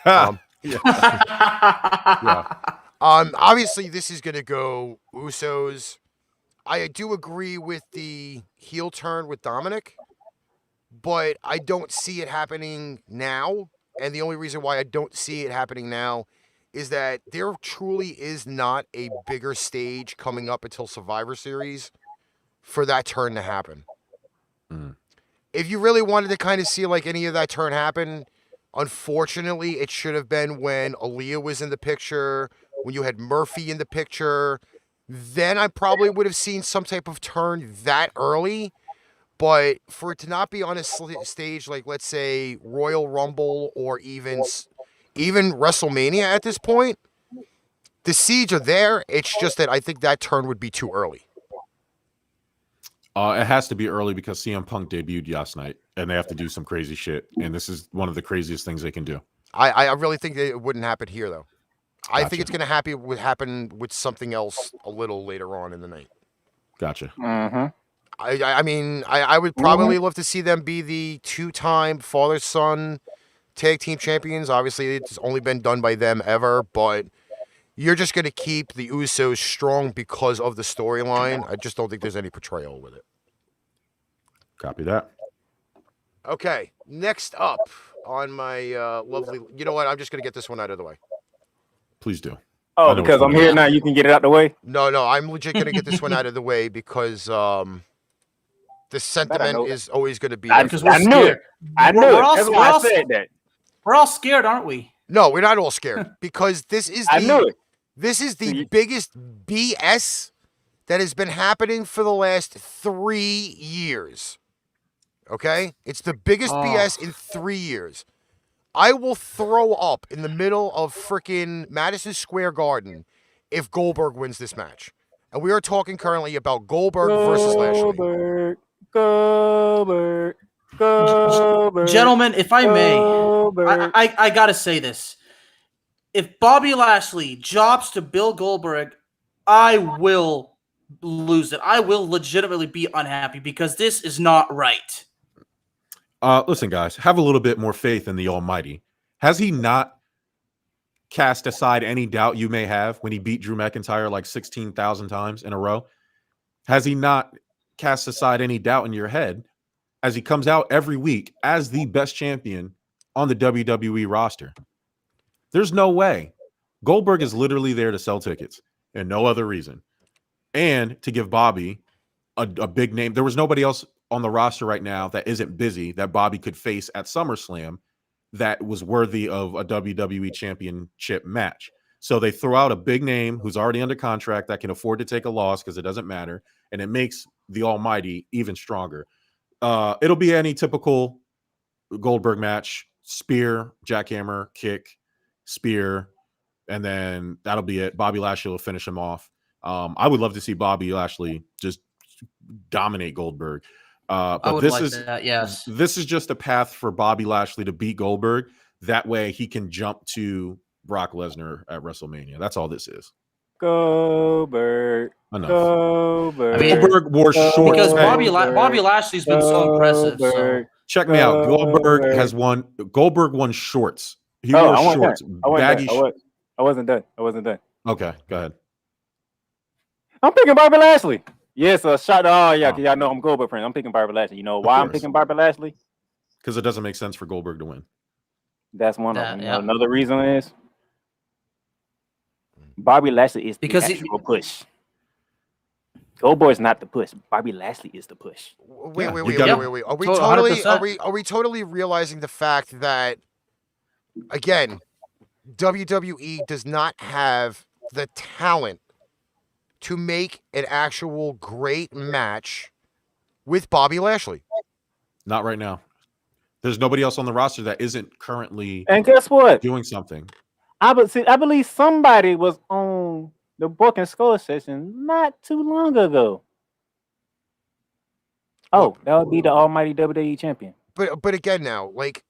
Yeah. Obviously, this is going to go Usos. I do agree with the heel turn with Dominic, but I don't see it happening now. And the only reason why I don't see it happening now is that there truly is not a bigger stage coming up until Survivor Series for that turn to happen. If you really wanted to kind of see like any of that turn happen, unfortunately, it should have been when Aaliyah was in the picture, when you had Murphy in the picture. Then I probably would have seen some type of turn that early. But for it to not be on a stage like, let's say, Royal Rumble or even WrestleMania at this point, the seeds are there. It's just that I think that turn would be too early. It has to be early because CM Punk debuted last night, and they have to do some crazy shit. And this is one of the craziest things they can do. I really think that it wouldn't happen here, though. I think it's going to happen with something else a little later on in the night. Gotcha. I mean, I would probably love to see them be the 2-time father-son tag team champions. Obviously, it's only been done by them ever, but you're just going to keep the Usos strong because of the storyline. I just don't think there's any portrayal with it. Copy that. Okay, next up on my lovely. You know what? I'm just gonna get this one out of the way. Please do. Oh, because I'm here now, you can get it out the way. No, I'm legit gonna get this one out of the way because the sentiment is always gonna be there. Because we're I knew scared. it. I knew We're it. all- That's we're why I all- said that. We're all scared, aren't we? No, we're not all scared because this is I knew it. This is the See? biggest BS that has been happening for the last 3 years. Okay? It's the biggest BS in 3 years. I will throw up in the middle of frickin' Madison Square Garden if Goldberg wins this match. And we are talking currently about Goldberg versus Lashley. Goldberg. Gentlemen, if I may, Goldberg. I gotta say this. If Bobby Lashley jobs to Bill Goldberg, I will lose it. I will legitimately be unhappy because this is not right. Listen, guys, have a little bit more faith in the Almighty. Has he not cast aside any doubt you may have when he beat Drew McIntyre like 16,000 times in a row? Has he not cast aside any doubt in your head as he comes out every week as the best champion on the WWE roster? There's no way. Goldberg is literally there to sell tickets and no other reason. And to give Bobby a big name. There was nobody else on the roster right now that isn't busy that Bobby could face at SummerSlam that was worthy of a WWE championship match. So they throw out a big name who's already under contract that can afford to take a loss because it doesn't matter. And it makes the Almighty even stronger. It'll be any typical Goldberg match: spear, jackhammer, kick, spear, and then that'll be it. Bobby Lashley will finish him off. I would love to see Bobby Lashley just dominate Goldberg. But this is just a path for Bobby Lashley to beat Goldberg. That way he can jump to Brock Lesnar at WrestleMania. That's all this is. Goldberg. Enough. Goldberg. Goldberg wore shorts. Because Hey, Bobby Lashley's been so impressive. So. check me out. Goldberg has won. Goldberg won shorts. He wore shorts. Baggy. I wasn't done. Okay, go ahead. I'm picking Bobby Lashley. Yes, a shot. Oh, yeah, because y'all know I'm Goldberg friend. I'm picking Bobby Lashley. You know why I'm picking Bobby Lashley? Because it doesn't make sense for Goldberg to win. That's one of them. Yep. Another reason is Bobby Lashley is the actual push. Goldberg's not the push. Bobby Lashley is the push. Wait. Are we totally realizing the fact that, again, WWE does not have the talent to make an actual great match with Bobby Lashley? Not right now. There's nobody else on the roster that isn't currently and guess what? Doing something. I believe somebody was on the Book and Skull session not too long ago. Oh, that would be the almighty WWE champion. But again now, like,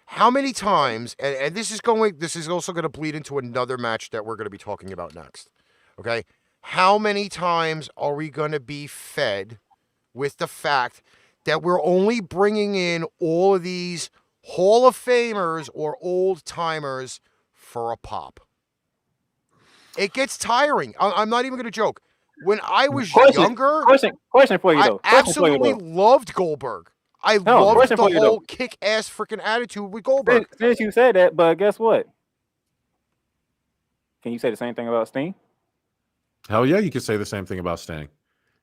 how many times, and this is also going to bleed into another match that we're going to be talking about next. Okay? How many times are we going to be fed with the fact that we're only bringing in all of these Hall of Famers or old timers for a pop? It gets tiring. I'm not even going to joke. When I was younger, question for you though. I absolutely loved Goldberg. I loved the whole kick-ass freaking attitude with Goldberg. Since you said that, but guess what? Can you say the same thing about Sting? Hell yeah, you can say the same thing about Sting.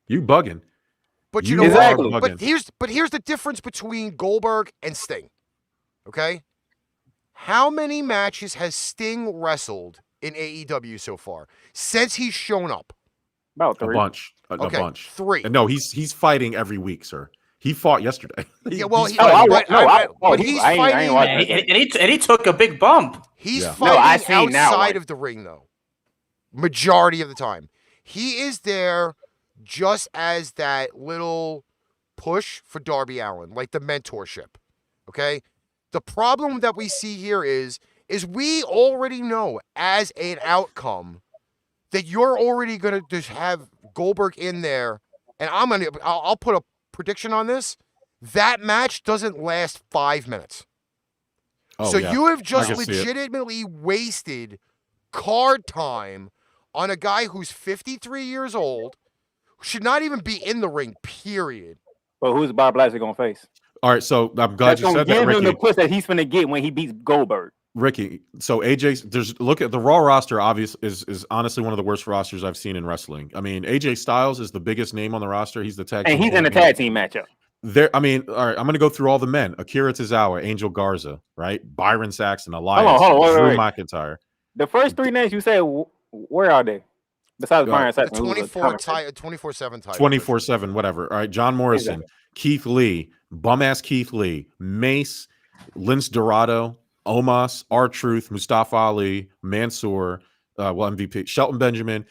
You bugging. But you know exactly. what? But here's the difference between Goldberg and Sting. Okay? How many matches has Sting wrestled in AEW so far since he's shown up? About 3. A bunch. A bunch. 3. No, he's fighting every week, sir. He fought yesterday. Yeah, well, he's fighting, and he took a big bump. He's fighting outside of the ring, though. Majority of the time, he is there just as that little push for Darby Allin, like the mentorship. Okay, the problem that we see here is we already know as an outcome that you're already gonna just have Goldberg in there, and I'll put a prediction on this. That match doesn't last 5 minutes. You have just legitimately wasted card time on a guy who's 53 years old, should not even be in the ring, period. But who's Bob Lashley gonna face? All right, so I'm glad you said that, give him Ricky. the push that he's gonna get when he beats Goldberg. Ricky, so AJ, look at the Raw roster. Is honestly one of the worst rosters I've seen in wrestling. I mean, AJ Styles is the biggest name on the roster. He's the tag, and he's in a tag team matchup. There, I mean, all right, I'm going to go through all the men: Akira Tozawa, Angel Garza, right? Byron Saxton, Elias, Drew McIntyre. The first three names you said, where are they? Besides Byron Saxton, 24/7 title. 24/7, whatever. All right, John Morrison, Keith Lee, bum ass Keith Lee, Mace, Lince Dorado, Omos, R-Truth, Mustafa Ali, Mansoor, MVP, Shelton Benjamin.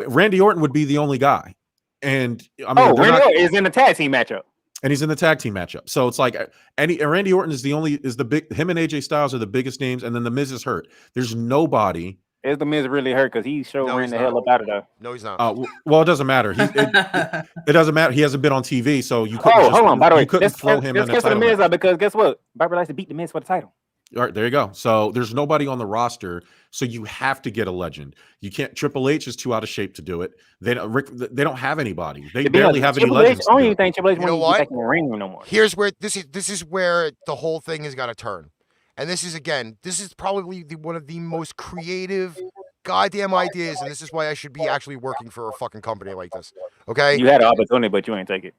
Randy Orton would be the only guy. And I mean, Randy Orton is in the tag team matchup. And he's in the tag team matchup. So it's like Randy Orton is the big, him and AJ Styles are the biggest names, and then the Miz is hurt. There's nobody. Is the Miz really hurt? Because he ran the hell up out of there. No, he's not. Well, it doesn't matter. It doesn't matter. He hasn't been on TV, so you couldn't. Hold on. By the way, couldn't throw him in the title. Miz out because guess what? Bobby likes to beat the Miz for the title. All right, there you go. So there's nobody on the roster, so you have to get a legend. You can't. Triple H is too out of shape to do it. They don't have anybody. They barely have any legends. I don't even think Triple H wants to get back in the ring no more. Here's where this is where the whole thing has got to turn, and this is probably one of the most creative goddamn ideas, and this is why I should be actually working for a fucking company like this. Okay, you had an opportunity, but you ain't take it.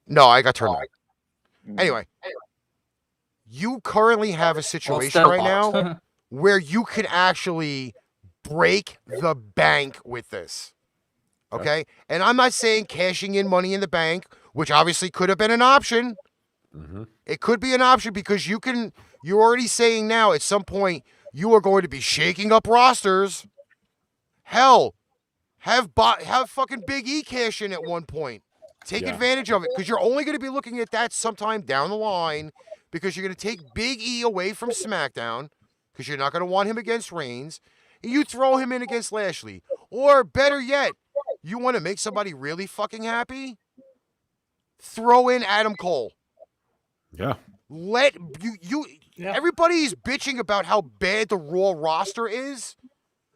No, I got turned down. Anyway. You currently have a situation right now where you can actually break the bank with this. Okay? And I'm not saying cashing in Money in the Bank, which obviously could have been an option. Mm-hmm. It could be an option because you're already saying now at some point you are going to be shaking up rosters. Hell, have fucking Big E cash in at one point. Take advantage of it because you're only going to be looking at that sometime down the line. Because you're going to take Big E away from SmackDown, because you're not going to want him against Reigns, and you throw him in against Lashley. Or better yet, you want to make somebody really fucking happy? Throw in Adam Cole. Yeah. Everybody's bitching about how bad the Raw roster is.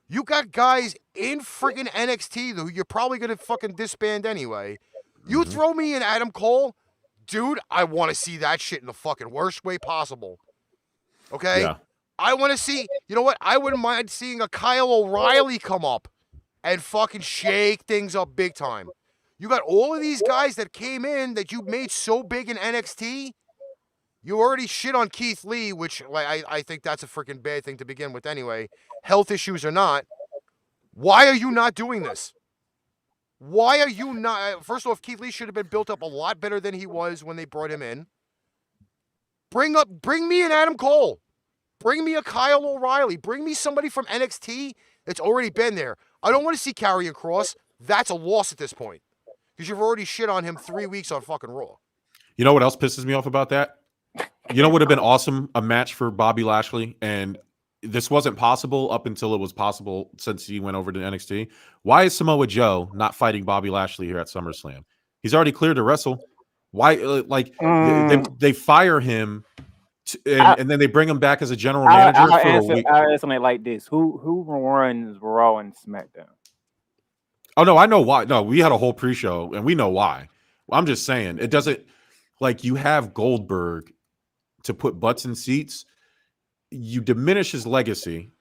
You got guys in friggin' NXT who you're probably going to fucking disband anyway. You throw me in Adam Cole. Dude, I want to see that shit in the fucking worst way possible. Okay? Yeah. I want to see, you know what? I wouldn't mind seeing a Kyle O'Reilly come up and fucking shake things up big time. You got all of these guys that came in that you made so big in NXT. You already shit on Keith Lee, which I think that's a freaking bad thing to begin with anyway. Health issues or not. Why are you not doing this? Why are you not? First off, Keith Lee should have been built up a lot better than he was when they brought him in. Bring me an Adam Cole. Bring me a Kyle O'Reilly. Bring me somebody from NXT that's already been there. I don't want to see Karrion Kross. That's a loss at this point. Because you've already shit on him 3 weeks on fucking Raw. You know what else pisses me off about that? You know what would have been awesome? A match for Bobby Lashley, and this wasn't possible up until it was possible since he went over to NXT. Why is Samoa Joe not fighting Bobby Lashley here at SummerSlam? He's already cleared to wrestle. Why? They fire him, and then they bring him back as a general manager for a week. I'll answer it like this: Who runs Raw and SmackDown? Oh no, I know why. No, we had a whole pre-show, and we know why. I'm just saying it doesn't. Like, you have Goldberg to put butts in seats. You diminish his legacy,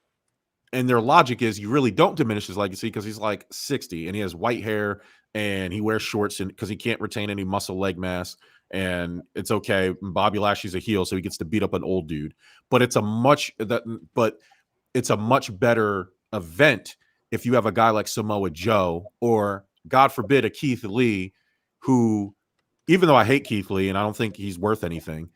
and their logic is you really don't diminish his legacy because he's like 60 and he has white hair and he wears shorts because he can't retain any muscle leg mass, and it's okay. Bobby Lashley's a heel, so he gets to beat up an old dude. But it's a much better event if you have a guy like Samoa Joe or, God forbid, a Keith Lee, who, even though I hate Keith Lee and I don't think he's worth anything,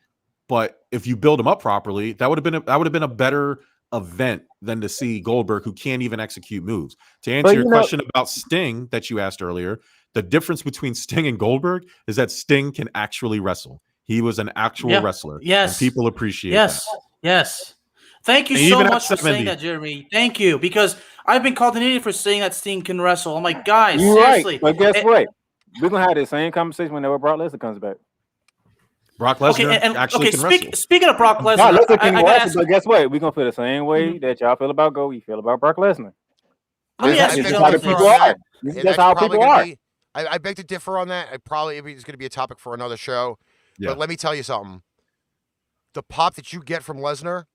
but if you build him up properly, that would have been a better event than to see Goldberg, who can't even execute moves. To answer your question about Sting that you asked earlier, the difference between Sting and Goldberg is that Sting can actually wrestle. He was an actual wrestler. Yes. And people appreciate that. Yes. Thank you so much for saying that, Jeremy. Thank you. Because I've been called an idiot for saying that Sting can wrestle. I'm like, guys, you're seriously. Right. But guess what? We're going to have the same conversation whenever Brock Lesnar comes back. Brock Lesnar actually can wrestle. Speaking of Brock Lesnar, but guess what? We're going to feel the same way that y'all feel about Go. You feel about Brock Lesnar. Let me ask you how people are. That's how people are. I beg to differ on that. It's going to be a topic for another show. Yeah. But let me tell you something. The pop that you get from Lesnar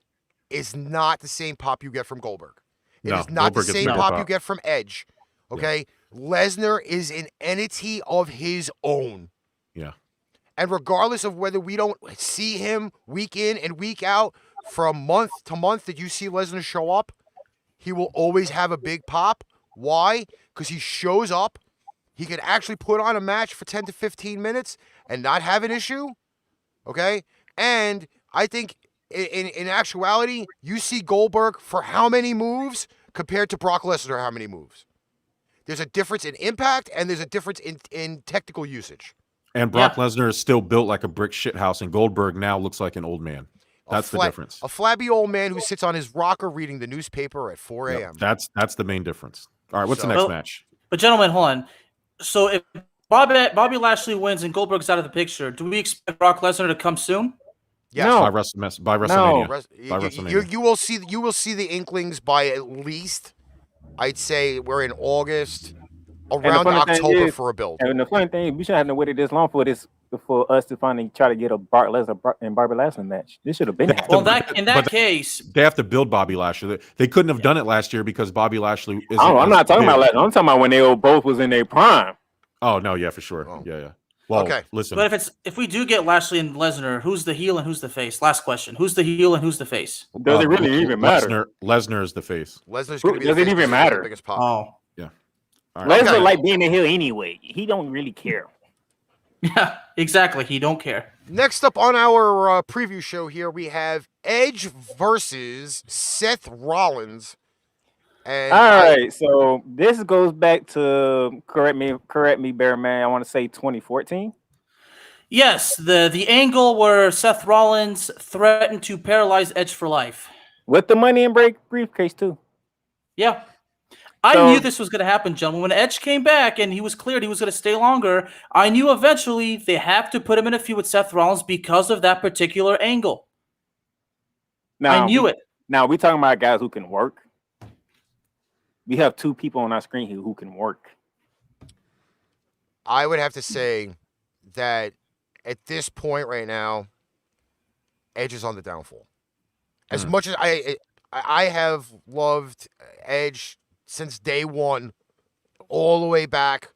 is not the same pop you get from Goldberg. It No, is not Goldberg the gets same bigger pop pop. you get from Edge. Okay? Lesnar is an entity of his own. Yeah. And regardless of whether we don't see him week in and week out, from month to month that you see Lesnar show up, he will always have a big pop. Why? Because he shows up. He can actually put on a match for 10 to 15 minutes and not have an issue. Okay? And I think in actuality, you see Goldberg for how many moves compared to Brock Lesnar how many moves. There's a difference in impact and there's a difference in technical usage. And Brock Lesnar is still built like a brick shithouse, and Goldberg now looks like an old man. That's the difference. A flabby old man who sits on his rocker reading the newspaper at 4 a.m. That's the main difference. All right, what's the next match? But gentlemen, hold on. So if Bobby Lashley wins and Goldberg's out of the picture, do we expect Brock Lesnar to come soon? Yes. No. By WrestleMania. By WrestleMania. You will see the inklings by at least, I'd say we're in August, around October for a build. And the funny thing, we shouldn't have to wait this long for us to finally try to get a Brock Lesnar and Bobby Lashley match. This should have been happening. Well, in that case, they have to build Bobby Lashley. They couldn't have done it last year because Bobby Lashley isn't. Oh, I'm not talking about Lashley. I'm talking about when they both was in their prime. Oh no, yeah, for sure. Oh. Yeah. Well, okay. Listen. But if we do get Lashley and Lesnar, who's the heel and who's the face? Last question: who's the heel and who's the face? Does it really even matter? Lesnar is the face. Lesnar's going to be. Does it even matter? The biggest pop. Oh, yeah. Right. Lesnar like being a heel anyway. He don't really care. Yeah, exactly. He don't care. Next up on our preview show here, we have Edge versus Seth Rollins. And all right, so this goes back to correct me, Bear Man. I want to say 2014. Yes, the angle where Seth Rollins threatened to paralyze Edge for life with the Money in briefcase too. Yeah. I knew this was going to happen, gentlemen. When Edge came back and he was cleared, he was going to stay longer. I knew eventually they have to put him in a feud with Seth Rollins because of that particular angle. Now, I knew it. Now, we're talking about guys who can work. We have two people on our screen here who can work. I would have to say that at this point right now, Edge is on the downfall. As much as I have loved Edge since day one, all the way back,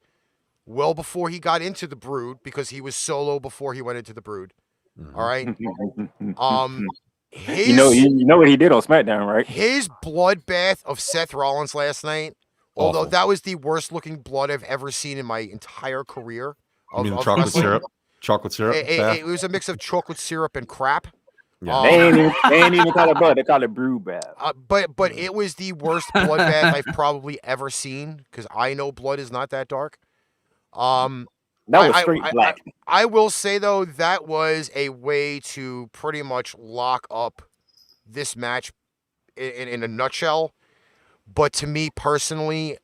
well before he got into the Brood, because he was solo before he went into the Brood. All right. You know what he did on SmackDown, right? His bloodbath of Seth Rollins last night, although that was the worst looking blood I've ever seen in my entire career. You mean chocolate syrup? Chocolate syrup? It was a mix of chocolate syrup and crap. Yeah. They ain't even call it blood. They call it brew bath. But it was the worst bloodbath I've probably ever seen, because I know blood is not that dark. That was straight black. I will say, though, that was a way to pretty much lock up this match in a nutshell. But to me personally,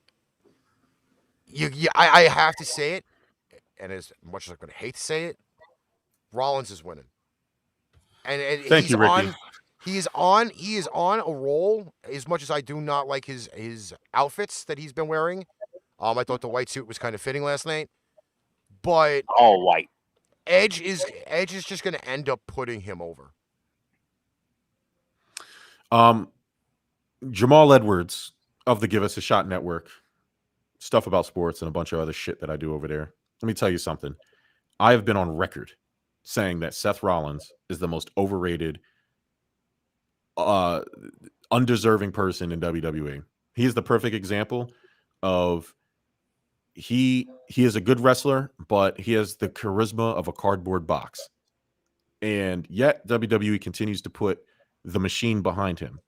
I have to say it, and as much as I'm going to hate to say it, Rollins is winning. And Thank you, Ricky. He is on a roll. As much as I do not like his outfits that he's been wearing, I thought the white suit was kind of fitting last night. But all white. Edge is just going to end up putting him over. Jamal Edwards of the Give Us a Shot Network, stuff about sports and a bunch of other shit that I do over there. Let me tell you something. I have been on record saying that Seth Rollins is the most overrated, undeserving person in WWE. He is the perfect example of he is a good wrestler, but he has the charisma of a cardboard box. And yet WWE continues to put the machine behind him.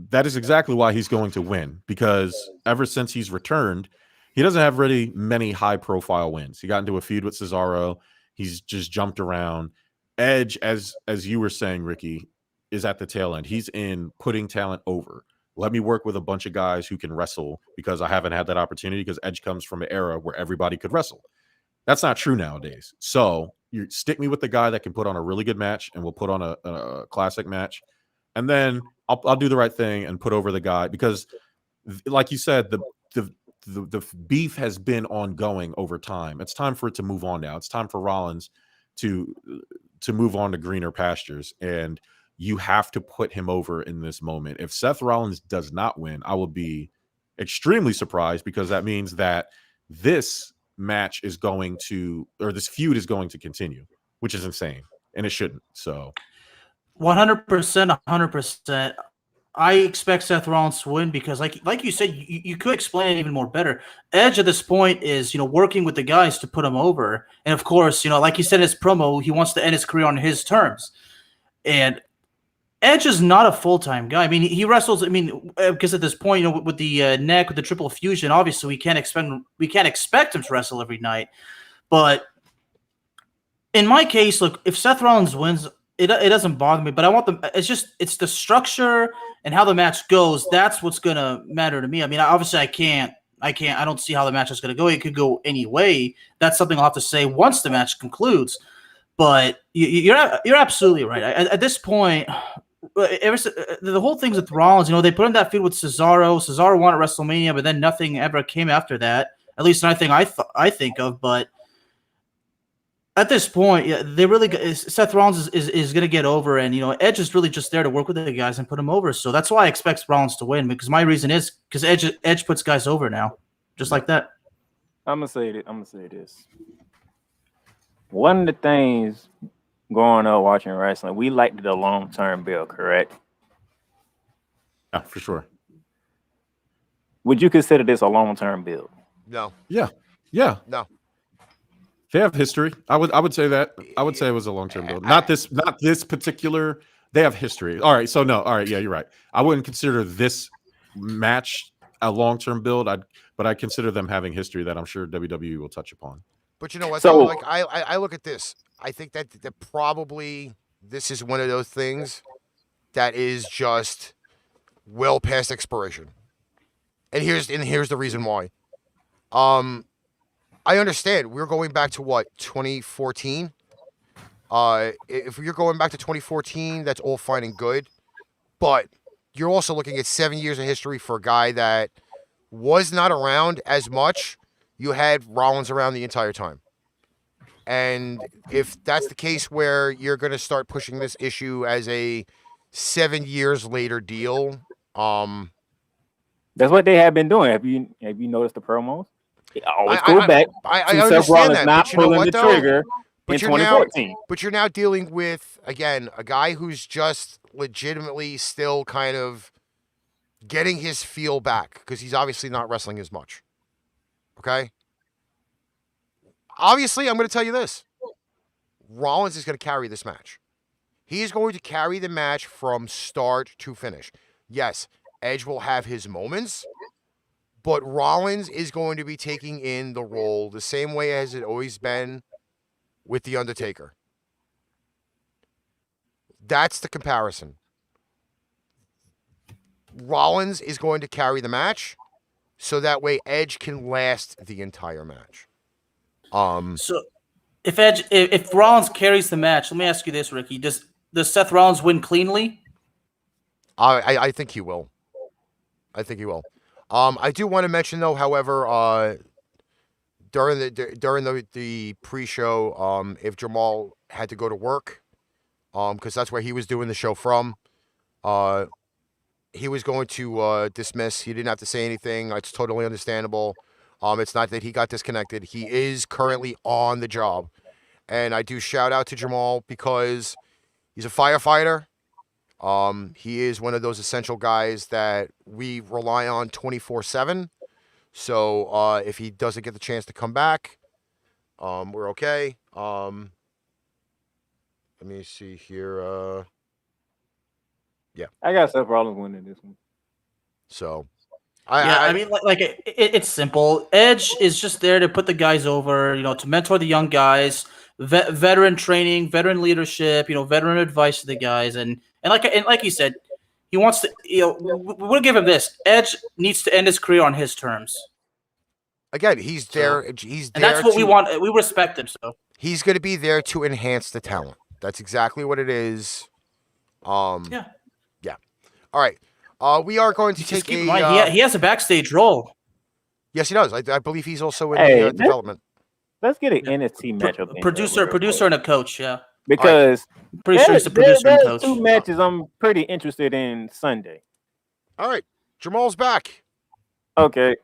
That is exactly why he's going to win, because ever since he's returned, he doesn't have really many high-profile wins. He got into a feud with Cesaro. He's just jumped around. Edge, as you were saying, Ricky, is at the tail end. He's in putting talent over. Let me work with a bunch of guys who can wrestle, because I haven't had that opportunity, because Edge comes from an era where everybody could wrestle. That's not true nowadays. So you stick me with the guy that can put on a really good match, and we'll put on a classic match. And then I'll do the right thing and put over the guy, because like you said, the the beef has been ongoing over time. It's time for it to move on now. It's time for Rollins to move on to greener pastures, and you have to put him over in this moment. If Seth Rollins does not win, I will be extremely surprised, because that means that this match is going to, or this feud is going to continue, which is insane, and it shouldn't. So 100%, 100%. I expect Seth Rollins to win because, like you said, you could explain it even more better. Edge at this point is, working with the guys to put him over, and of course, like he said in his promo, he wants to end his career on his terms. And Edge is not a full-time guy. I mean, he wrestles. I mean, because at this point, with the neck, with the triple fusion, obviously we can't expect him to wrestle every night. But in my case, look, if Seth Rollins wins, it doesn't bother me. But I want them. It's the structure and how the match goes. That's what's gonna matter to me. I mean, obviously, I don't see how the match is gonna go. It could go any way. That's something I'll have to say once the match concludes. But you're absolutely right. At this point, the whole thing's with Rollins. They put him that feud with Cesaro. Cesaro won at WrestleMania, but then nothing ever came after that. At least nothing I think of. But at this point, Seth Rollins is going to get over, and Edge is really just there to work with the guys and put him over. So that's why I expect Rollins to win, because my reason is because Edge puts guys over now, just like that. I'm gonna say this. One of the things growing up watching wrestling, we liked the long-term build, correct? yeah, for sure. Would you consider this a long-term build? No. Yeah. No. They have history. I would say that. I would say it was a long-term build. Not this particular. They have history. All right. So no. All right. Yeah, you're right. I wouldn't consider this match a long-term build. But I consider them having history that I'm sure WWE will touch upon. But you know what? So, Like I look at this. I think that probably this is one of those things that is just well past expiration. And here's the reason why. I understand we're going back to what, 2014. If you're going back to 2014, that's all fine and good. But you're also looking at 7 years of history for a guy that was not around as much. You had Rollins around the entire time. And if that's the case where you're going to start pushing this issue as a 7 years later deal, that's what they have been doing. Have you noticed the promos? They always go back I to Seth understand Rollins that, not but you know pulling what, the though? trigger in 2014. But you're now dealing with, again, a guy who's just legitimately still kind of getting his feel back because he's obviously not wrestling as much. Okay? Obviously, I'm going to tell you this. Rollins is going to carry this match. He is going to carry the match from start to finish. Yes, Edge will have his moments, but Rollins is going to be taking in the role the same way as it always been with The Undertaker. That's the comparison. Rollins is going to carry the match, so that way Edge can last the entire match. So if Rollins carries the match, let me ask you this, Ricky: Does Seth Rollins win cleanly? I think he will. I think he will. I do want to mention though, however, during the pre-show, if Jamal had to go to work, because that's where he was doing the show from, he was going to dismiss. He didn't have to say anything. It's totally understandable. It's not that he got disconnected. He is currently on the job. And I do shout out to Jamal because he's a firefighter. He is one of those essential guys that we rely on 24/7. So if he doesn't get the chance to come back, we're okay. Let me see here. Yeah, I got Seth Rollins winning this one. So, I mean, it's simple. Edge is just there to put the guys over, to mentor the young guys, veteran training, veteran leadership, veteran advice to the guys, and like you said, he wants to. We'll give him this. Edge needs to end his career on his terms. Again, he's there. He's and there. That's what we want. We respect him. So he's going to be there to enhance the talent. That's exactly what it is. Yeah. All right. We are going to take he has a backstage role. Yes, he does. I believe he's also in Hey, the development. Let's get an NXT matchup. in Producer, there real quick. and a coach. Yeah, Because pretty sure he's a producer and there's coach. 2 matches I'm pretty interested in Sunday. All right, Jamal's back. Okay.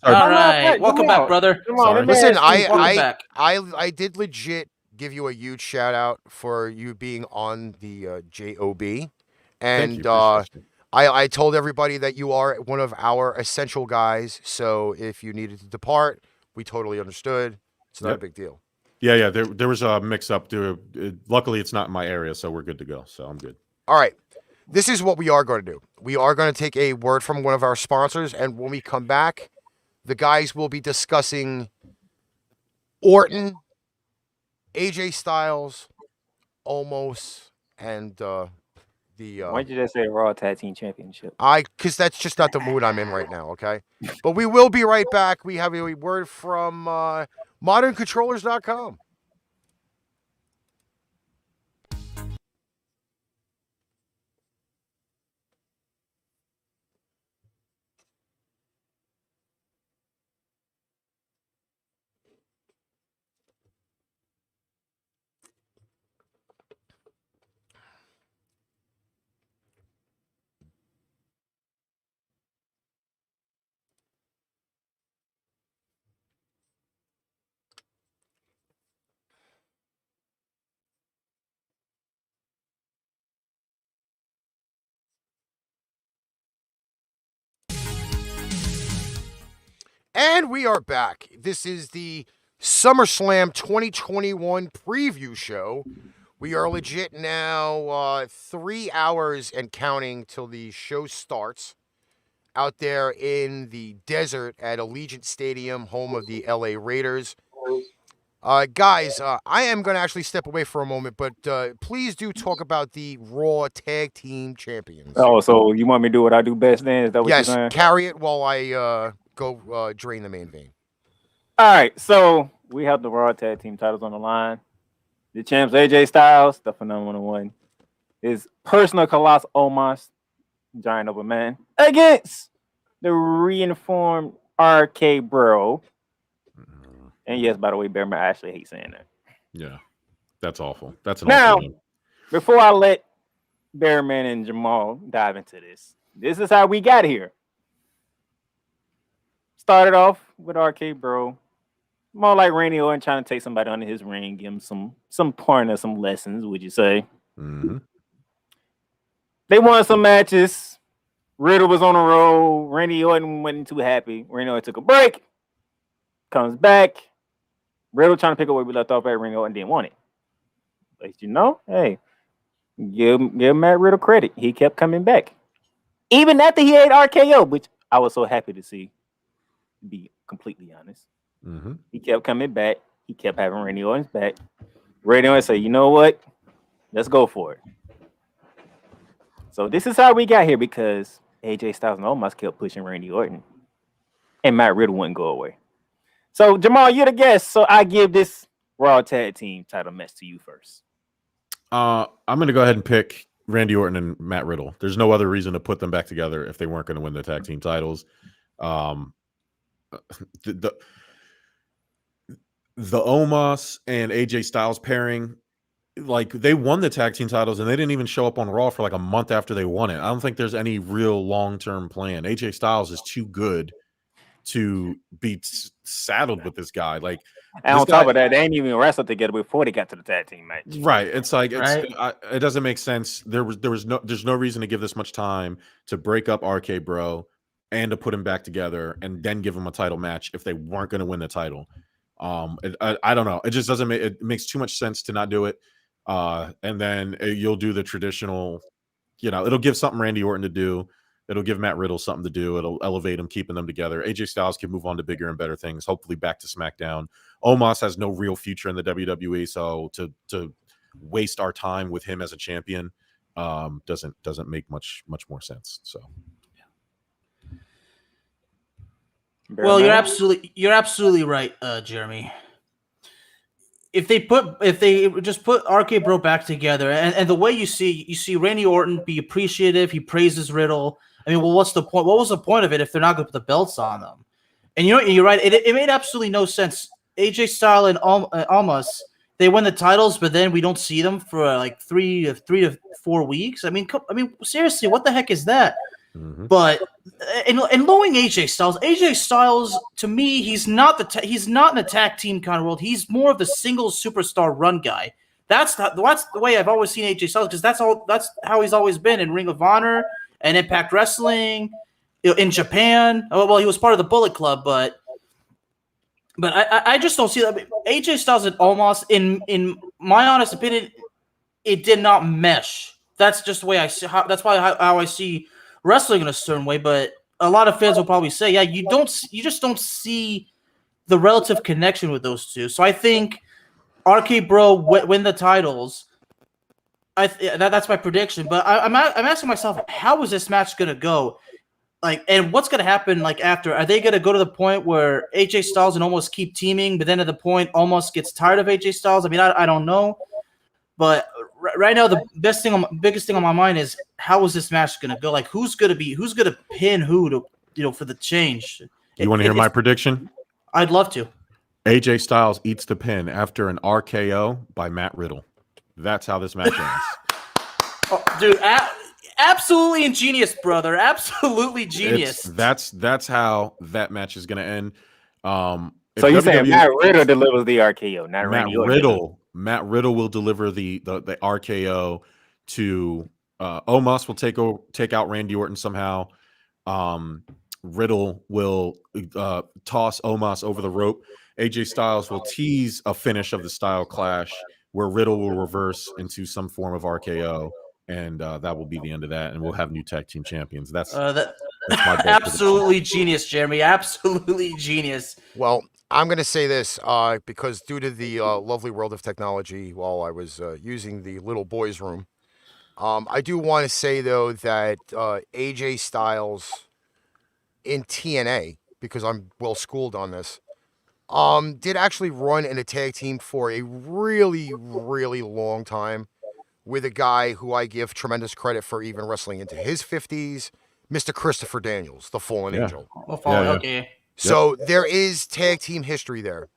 All Sorry. right, welcome back, brother. Sorry. Listen, welcome back. I did legit give you a huge shout out for you being on the JOB, Thank and you. Appreciate you. I told everybody that you are one of our essential guys. So if you needed to depart, we totally understood. It's not a big deal. Yeah. There was a mix up. Luckily, it's not in my area, so we're good to go. So I'm good. All right. This is what we are going to do. We are going to take a word from one of our sponsors, and when we come back, the guys will be discussing Orton, AJ Styles, Omos, and the Why'd you just say Raw Tag Team Championship? because that's just not the mood I'm in right now, okay? But we will be right back. We have a word from moderncontrollers.com. And we are back. This is the SummerSlam 2021 preview show. We are legit now 3 hours and counting till the show starts out there in the desert at Allegiant Stadium, home of the LA Raiders. Guys, I am going to actually step away for a moment, but please do talk about the Raw Tag Team Champions. Oh, so you want me to do what I do best then? Is that what you're Yes, saying? carry it while I go drain the main vein. All right, so we have the Raw Tag Team titles on the line. The champs AJ Styles, the phenomenal one, his personal colossal Omos, giant of a man, against the reinformed RK Bro. And yes, by the way, Bearman, I actually hate saying that. Yeah, that's awful. That's an Now, awful name. before I let Bearman and Jamal dive into this is how we got here. Started off with RK Bro. More like Randy Orton trying to take somebody under his ring, give him some pointers, some lessons, would you say? Mm-hmm. They won some matches. Riddle was on a roll. Randy Orton wasn't too happy. Randy Orton took a break. Comes back. Riddle trying to pick up where we left off at. Randy Orton didn't want it. But hey, give Matt Riddle credit. He kept coming back. Even after he ate RKO, which I was so happy to see, to be completely honest. Mm-hmm. He kept coming back. He kept having Randy Orton's back. Randy Orton said, you know what? Let's go for it. So this is how we got here because AJ Styles and Omos kept pushing Randy Orton. And Matt Riddle wouldn't go away. So Jamal, you're the guest. So I give this Raw Tag Team title match to you first. I'm going to go ahead and pick Randy Orton and Matt Riddle. There's no other reason to put them back together if they weren't going to win the tag team titles. The Omos and AJ Styles pairing, like they won the tag team titles and they didn't even show up on Raw for like a month after they won it. I don't think there's any real long-term plan. AJ Styles is too good to be saddled with this guy. Like, and on top of that, they ain't even wrestled together before they got to the tag team match. Right. It's like it doesn't make sense. There's no reason to give this much time to break up RK Bro and to put him back together and then give him a title match if they weren't going to win the title. I don't know. It just doesn't make it makes too much sense to not do it. And then you'll do the traditional, it'll give something Randy Orton to do. It'll give Matt Riddle something to do. It'll elevate him, keeping them together. AJ Styles can move on to bigger and better things, hopefully back to SmackDown. Omos has no real future in the WWE, so to waste our time with him as a champion doesn't make much more sense. So well, you're absolutely right, Jeremy. If they just put RK Bro back together, and the way you see Randy Orton be appreciative, he praises Riddle. I mean, well, what's the point? What was the point of it if they're not going to put the belts on them? And you're right. It made absolutely no sense. AJ Styles and Almas, they win the titles, but then we don't see them for like 3 to 4 weeks. I mean, seriously, what the heck is that? Mhm. But and knowing AJ Styles to me, he's not in the tag team kind of world. He's more of the single superstar run guy. That's the way I've always seen AJ Styles, because that's how he's always been in Ring of Honor and Impact Wrestling, in Japan. Well, he was part of the Bullet Club, but I just don't see that. AJ Styles and Omos, in my honest opinion, it did not mesh. That's just the way I see. That's why how I see wrestling in a certain way. But a lot of fans will probably say, yeah, you just don't see the relative connection with those two. So I think RK Bro win the titles. That's my prediction. But I'm asking myself, how is this match gonna go? Like, and what's gonna happen? Like, after, are they gonna go to the point where AJ Styles and Omos keep teaming, but then at the point Omos gets tired of AJ Styles? I mean, I don't know. But right now, the biggest thing on my mind is, how is this match gonna go? Like, who's gonna pin who to for the change? You want to hear my prediction? I'd love to. AJ Styles eats the pin after an RKO by Matt Riddle. That's how this match ends. Oh, dude, absolutely ingenious, brother. Absolutely genius. That's how that match is going to end. So you're saying Matt Riddle delivers the RKO, not Randy Orton? Matt Riddle will deliver the RKO to Omos will take out Randy Orton somehow. Riddle will toss Omos over the rope. AJ Styles will tease a finish of the Style Clash where Riddle will reverse into some form of RKO, and that will be the end of that, and we'll have new tag team champions. That's my absolutely genius, Jeremy. Absolutely genius. Well, I'm going to say this because due to the lovely world of technology, while I was using the little boys' room, I do want to say, though, that AJ Styles in TNA, because I'm well schooled on this, did actually run in a tag team for a really, really long time with a guy who I give tremendous credit for even wrestling into his 50s, Mr. Christopher Daniels, the Fallen Angel. Okay. So there is tag team history there.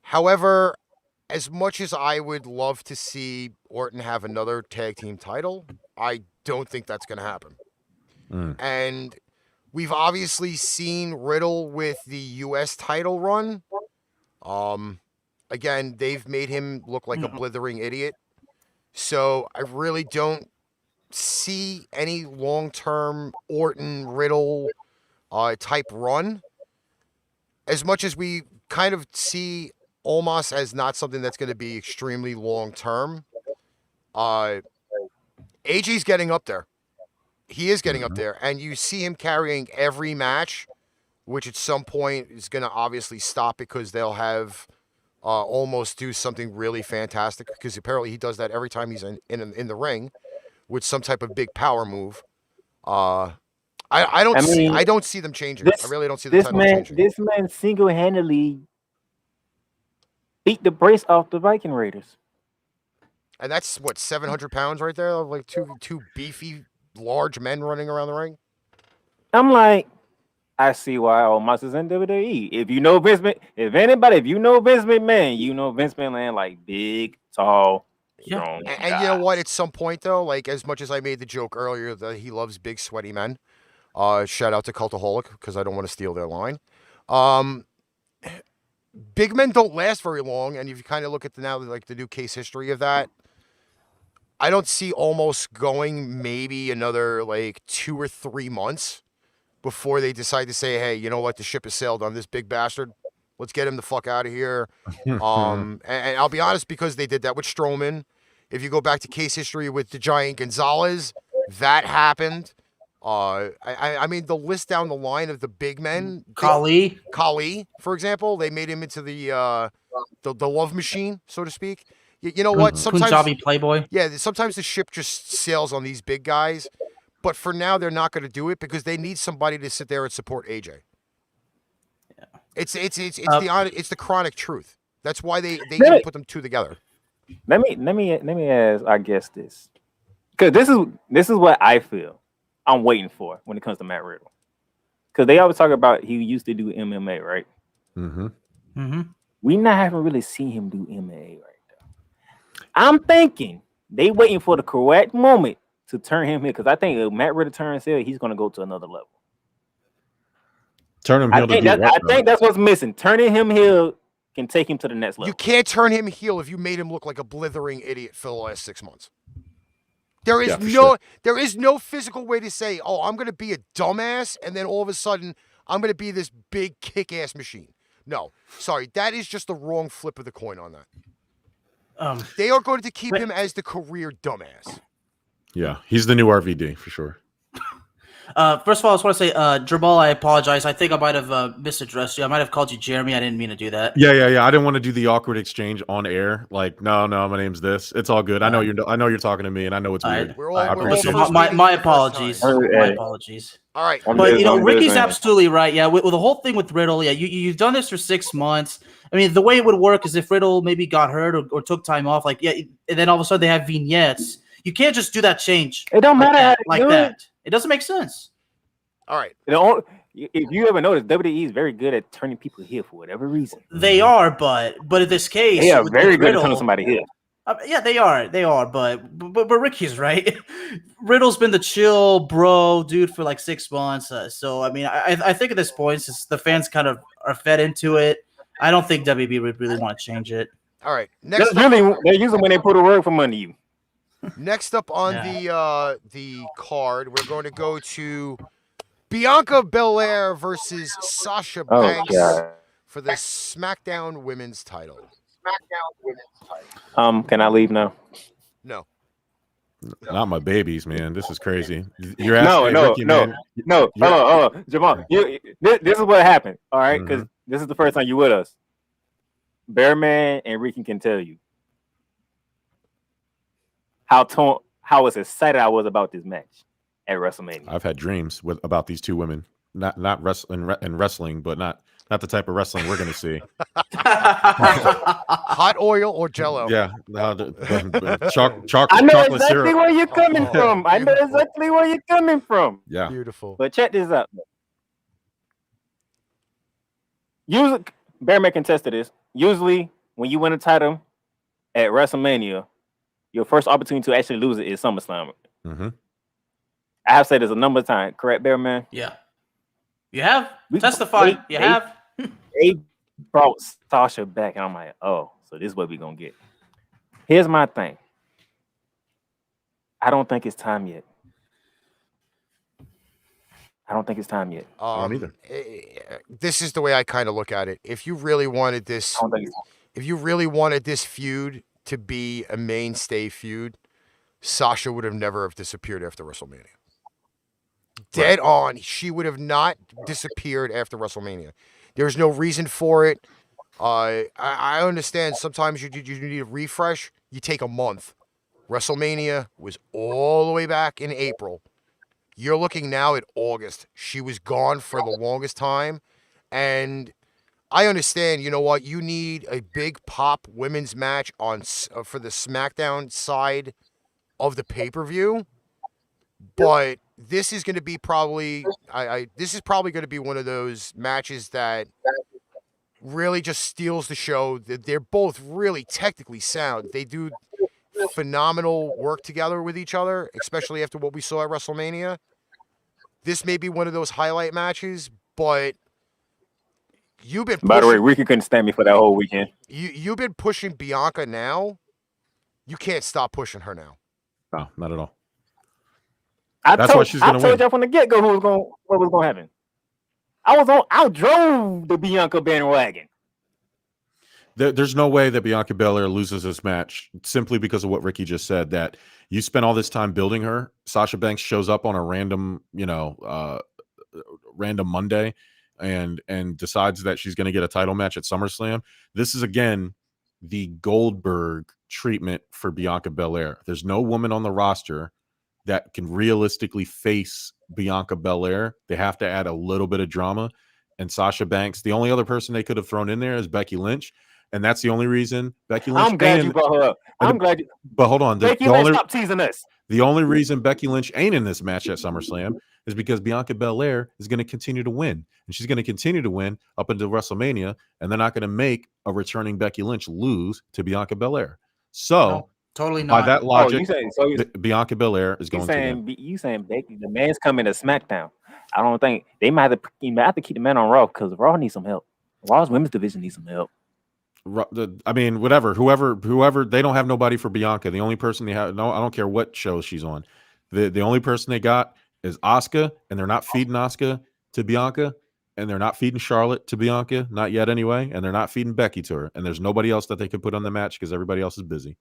However, as much as I would love to see Orton have another tag team title, I don't think that's going to happen. And we've obviously seen Riddle with the U.S. title run. Again, they've made him look like a blithering idiot. So I really don't see any long-term Orton-Riddle type run. As much as we kind of see Omos as not something that's going to be extremely long-term, AJ's getting up there. He is getting up there, and you see him carrying every match, which at some point is going to obviously stop because they'll have Omos do something really fantastic, because apparently he does that every time he's in the ring with some type of big power move. I don't see them changing. I really don't see the title changing. This man single-handedly beat the brace off the Viking Raiders. And that's, what, 700 pounds right there? Like two beefy, large men running around the ring? I'm like, I see why Omos is in WWE. If you know Vince McMahon, you know Vince McMahon like big, tall, strong. And you know what? At some point, though, like, as much as I made the joke earlier that he loves big, sweaty men, shout out to Cultaholic, because I don't want to steal their line. Big men don't last very long, and if you kind of look at the new case history of that, I don't see almost going maybe another 2 or 3 months before they decide to say, hey, you know what, the ship has sailed on this big bastard. Let's get him the fuck out of here. And I'll be honest, because they did that with Strowman. If you go back to case history with the Giant Gonzalez, that happened. I mean, the list down the line of the big men. Khali, for example, they made him into the love machine, so to speak. You know what? Sometimes Punjabi Playboy. Yeah, sometimes the ship just sails on these big guys. But for now, they're not going to do it because they need somebody to sit there and support AJ. Yeah. It's the chronic truth. That's why they put them two together. Let me ask, I guess, this, because this is what I feel I'm waiting for when it comes to Matt Riddle. because they always talk about he used to do MMA, right? We not haven't really seen him do MMA right now. I'm thinking they waiting for the correct moment to turn him here, because I think if Matt Riddle turns here, he's going to go to another level. Turn him heel to do what, I think that's what's missing. Turning him heel can take him to the next level. You can't turn him heel if you made him look like a blithering idiot for the last 6 months. There is no physical way to say, oh, I'm going to be a dumbass, and then all of a sudden, I'm going to be this big kick-ass machine. No, sorry, that is just the wrong flip of the coin on that. They are going to keep him as the career dumbass. Yeah, he's the new RVD for sure. First of all, I just want to say, Jamal, I apologize. I think I might have misaddressed you. I might have called you Jeremy. I didn't mean to do that. Yeah. I didn't want to do the awkward exchange on air. Like, no, my name's this. It's all good. I know you're talking to me, and I know it's weird. My apologies. My apologies. All right, but Ricky's absolutely right. Yeah, with the whole thing with Riddle. Yeah, you've done this for 6 months. I mean, the way it would work is if Riddle maybe got hurt or took time off, like and then all of a sudden they have vignettes. You can't just do that change. It don't matter like that. It doesn't make sense. All right. If you ever notice, WWE is very good at turning people heel for whatever reason. They are, but in this case, they are very good at turning somebody heel. Yeah, they are, but Ricky's right. Riddle's been the chill bro dude for like 6 months. So I mean, I think at this point, since the fans kind of are fed into it, I don't think WWE would really want to change it. All right. They're using when they put a word from under you. Next up on the card, we're going to go to Bianca Belair versus Sasha Banks for the Smackdown Women's title. Can I leave now? No. Not my babies, man. This is crazy. You're asking no. Jamal, this is what happened. All right, because this is the first time you with us. Bearman and Ricky can tell you how excited I was about this match at WrestleMania. I've had dreams about these two women, not wrestling, but not the type of wrestling we're going to see. Hot oil or Jello? Yeah, chocolate. I know exactly syrup. where you're coming from. I know exactly where you're coming from. Yeah, beautiful. But check this out. Usually, Bearman can attest to this. Usually, when you win a title at WrestleMania, your first opportunity to actually lose it is SummerSlam. I have said this a number of times. Correct, Bearman? Yeah. You have? Testify. You have? They brought Sasha back, and I'm like, oh, so this is what we're going to get. Here's my thing. I don't think it's time yet. Either. This is the way I kind of look at it. If you really wanted this, feud to be a mainstay feud, Sasha would have never have disappeared after WrestleMania. Dead on. She would have not disappeared after WrestleMania. There's no reason for it. I understand sometimes you need a refresh. You take a month. WrestleMania was all the way back in April. You're looking now at August. She was gone for the longest time. And I understand, you know what? You need a big pop women's match for the SmackDown side of the pay-per-view. But this is going to be probably this is probably going to be one of those matches that really just steals the show. They're both really technically sound. They do phenomenal work together with each other, especially after what we saw at WrestleMania. This may be one of those highlight matches, but you've been By the way, Ricky couldn't stand me for that whole weekend. You've been pushing Bianca now. You can't stop pushing her now. No, not at all. That's why she's gonna win. I told y'all from the get-go what was gonna happen. I drove the Bianca bandwagon. There's no way that Bianca Belair loses this match simply because of what Ricky just said, that you spent all this time building her. Sasha Banks shows up on a random Monday and decides that she's going to get a title match at SummerSlam. This is, again, the Goldberg treatment for Bianca Belair. There's no woman on the roster that can realistically face Bianca Belair. They have to add a little bit of drama. And Sasha Banks, the only other person they could have thrown in there is Becky Lynch. And that's the only reason Becky Lynch. I'm glad you brought her up. Glad. But hold on. Becky Lynch, stop teasing us. The only reason Becky Lynch ain't in this match at SummerSlam is because Bianca Belair is going to continue to win, and she's going to continue to win up until WrestleMania, and they're not going to make a returning Becky Lynch lose to Bianca Belair. So No, totally by not. that logic, you saying Bianca Belair is going to win. you saying Becky, the man's coming to SmackDown. I don't think they might have to keep the man on Raw because Raw needs some help. Raw's women's division needs some help. I mean, whoever, they don't have nobody for Bianca. The only person they have, no, I don't care what show she's on. The only person they got is Asuka, and they're not feeding Asuka to Bianca, and they're not feeding Charlotte to Bianca, not yet anyway, and they're not feeding Becky to her. And there's nobody else that they could put on the match because everybody else is busy.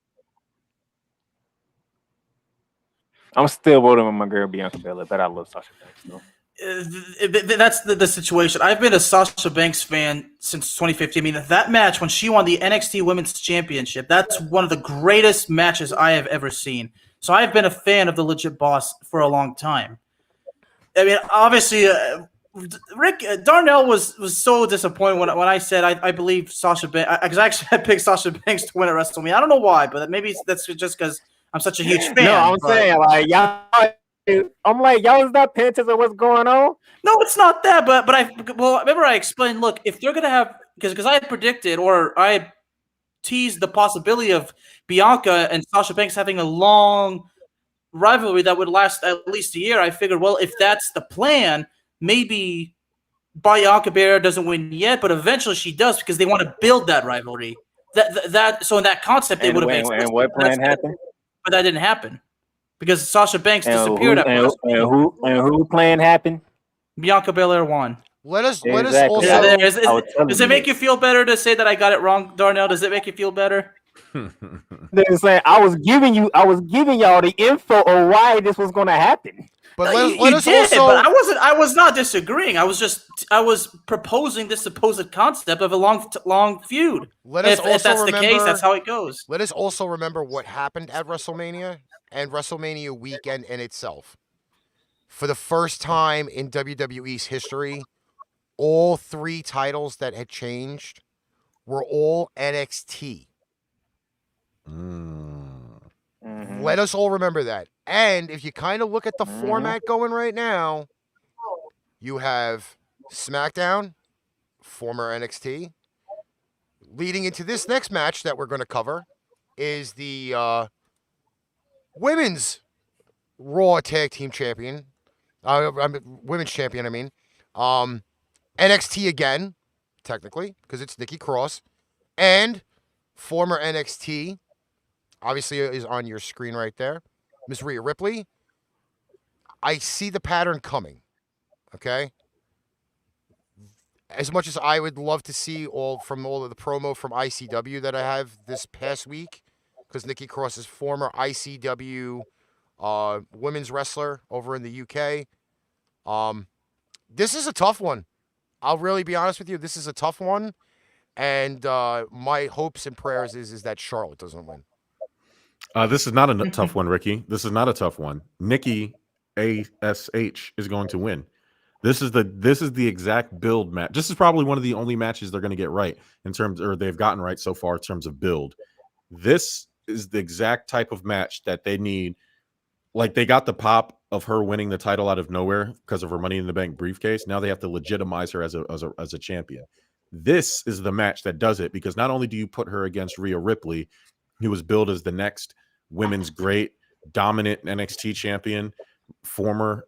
I'm still voting with my girl Bianca Belair, but I love Sasha Banks though. That's the situation. I've been a Sasha Banks fan since 2015. I mean, that match when she won the NXT Women's Championship, that's one of the greatest matches I have ever seen. So I've been a fan of the Legit Boss for a long time. I mean, obviously, Rick Darnell was so disappointed when I said I believe Sasha Banks, because actually I picked Sasha Banks to win at WrestleMania. I don't know why, but maybe that's just because I'm such a huge fan. No, I'm saying like y'all. I'm like, y'all is not paying attention to what's going on? No, it's not that, but remember I explained, look, if they're gonna have, because I predicted or I teased the possibility of Bianca and Sasha Banks having a long rivalry that would last at least a year, I figured, well, if that's the plan, maybe Bianca Belair doesn't win yet, but eventually she does because they want to build that rivalry. So in that concept, they would have made sense. And what plan happened? But that didn't happen. Because Sasha Banks disappeared at first. And who plan happened? Bianca Belair won. Let us Exactly. also. Yeah, does it make you feel better to say that I got it wrong, Darnell? Does it make you feel better? They're saying I was giving y'all the info on why this was going to happen. But But I was not disagreeing. I was proposing this supposed concept of a long feud. If that's the case, that's how it goes. Let us also remember what happened at WrestleMania and WrestleMania weekend in itself. For the first time in WWE's history, all three titles that had changed were all NXT. Mm-hmm. Let us all remember that. And if you kind of look at the format going right now, you have SmackDown, former NXT. Leading into this next match that we're going to cover is the women's Raw Tag Team Champion. Women's Champion, I mean. NXT again, technically, because it's Nikki Cross. And former NXT, obviously is on your screen right there, Miss Rhea Ripley. I see the pattern coming, okay? As much as I would love to see all of the promo from ICW that I have this past week, because Nikki Cross is former ICW women's wrestler over in the UK. This is a tough one. I'll really be honest with you. This is a tough one. And my hopes and prayers is that Charlotte doesn't win. This is not a tough one, Ricky. This is not a tough one. Nikki ASH is going to win. This is the exact build match. This is probably one of the only matches they're going to get right in terms, or they've gotten right so far in terms of build. This is the exact type of match that they need. Like, they got the pop of her winning the title out of nowhere because of her Money in the Bank briefcase. Now they have to legitimize her as a champion. This is the match that does it, because not only do you put her against Rhea Ripley, who was billed as the next women's great dominant NXT champion, former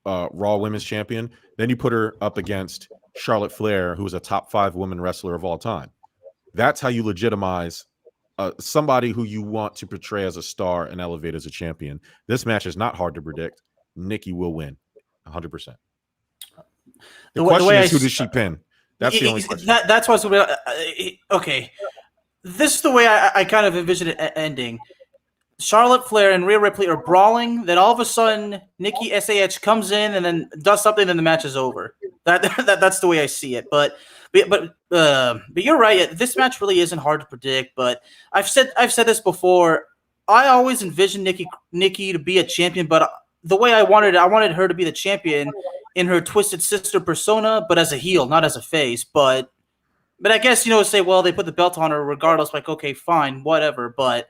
Raw Women's Champion, then you put her up against Charlotte Flair, who is a top 5 women wrestler of all time. That's how you legitimize somebody who you want to portray as a star and elevate as a champion. This match is not hard to predict. Nikki will win 100%. The question is, who does she pin? That's the only question. That's what's okay. This is the way I kind of envision it ending. Charlotte Flair and Rhea Ripley are brawling. Then all of a sudden, Nikki SAH comes in and then does something, and the match is over. That's the way I see it. But you're right. This match really isn't hard to predict. But I've said this before. I always envisioned Nikki to be a champion, but the way I wanted her to be the champion in her Twisted Sister persona, but as a heel, not as a face. But I guess, say, well, they put the belt on her regardless. Like, okay, fine, whatever. But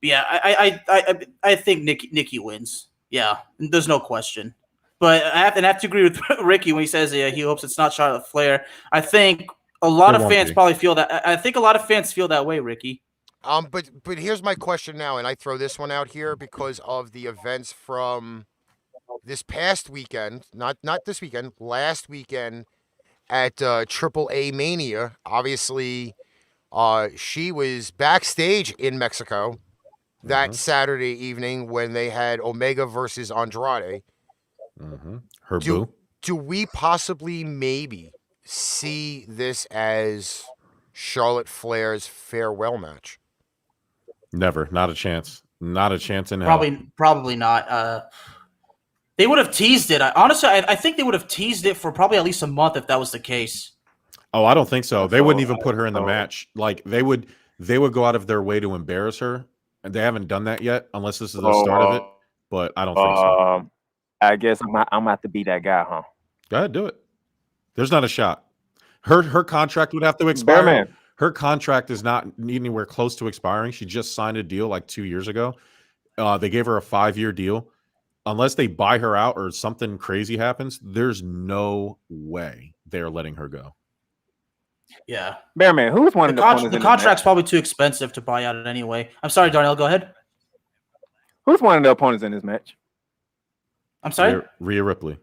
yeah, I think Nikki wins. Yeah, there's no question. But I have to agree with Ricky when he says he hopes it's not Charlotte Flair. I think a lot of fans probably feel that. I think a lot of fans feel that way, Ricky. But here's my question now, and I throw this one out here because of the events from this past weekend, not this weekend, last weekend at AAA Mania. Obviously, she was backstage in Mexico that Saturday evening when they had Omega versus Andrade. Her boo. Do we possibly maybe see this as Charlotte Flair's farewell match? Never. Not a chance. Not a chance in hell. Probably not. They would have teased it. Honestly, I think they would have teased it for probably at least a month if that was the case. Oh, I don't think so. They wouldn't even put her in the match. Like they would go out of their way to embarrass her, and they haven't done that yet, unless this is the start of it. But I don't think so. I guess I'm gonna have to be that guy, huh? Go ahead, do it. There's not a shot. Her contract would have to expire. Bearman. Her contract is not anywhere close to expiring. She just signed a deal like 2 years ago. They gave her a 5-year deal. Unless they buy her out or something crazy happens, there's no way they're letting her go. Yeah. Bearman, who's one of the contract's probably too expensive to buy out it anyway. I'm sorry, Darnell, go ahead. Who's one of the opponents in this match? I'm sorry? Rhea Ripley.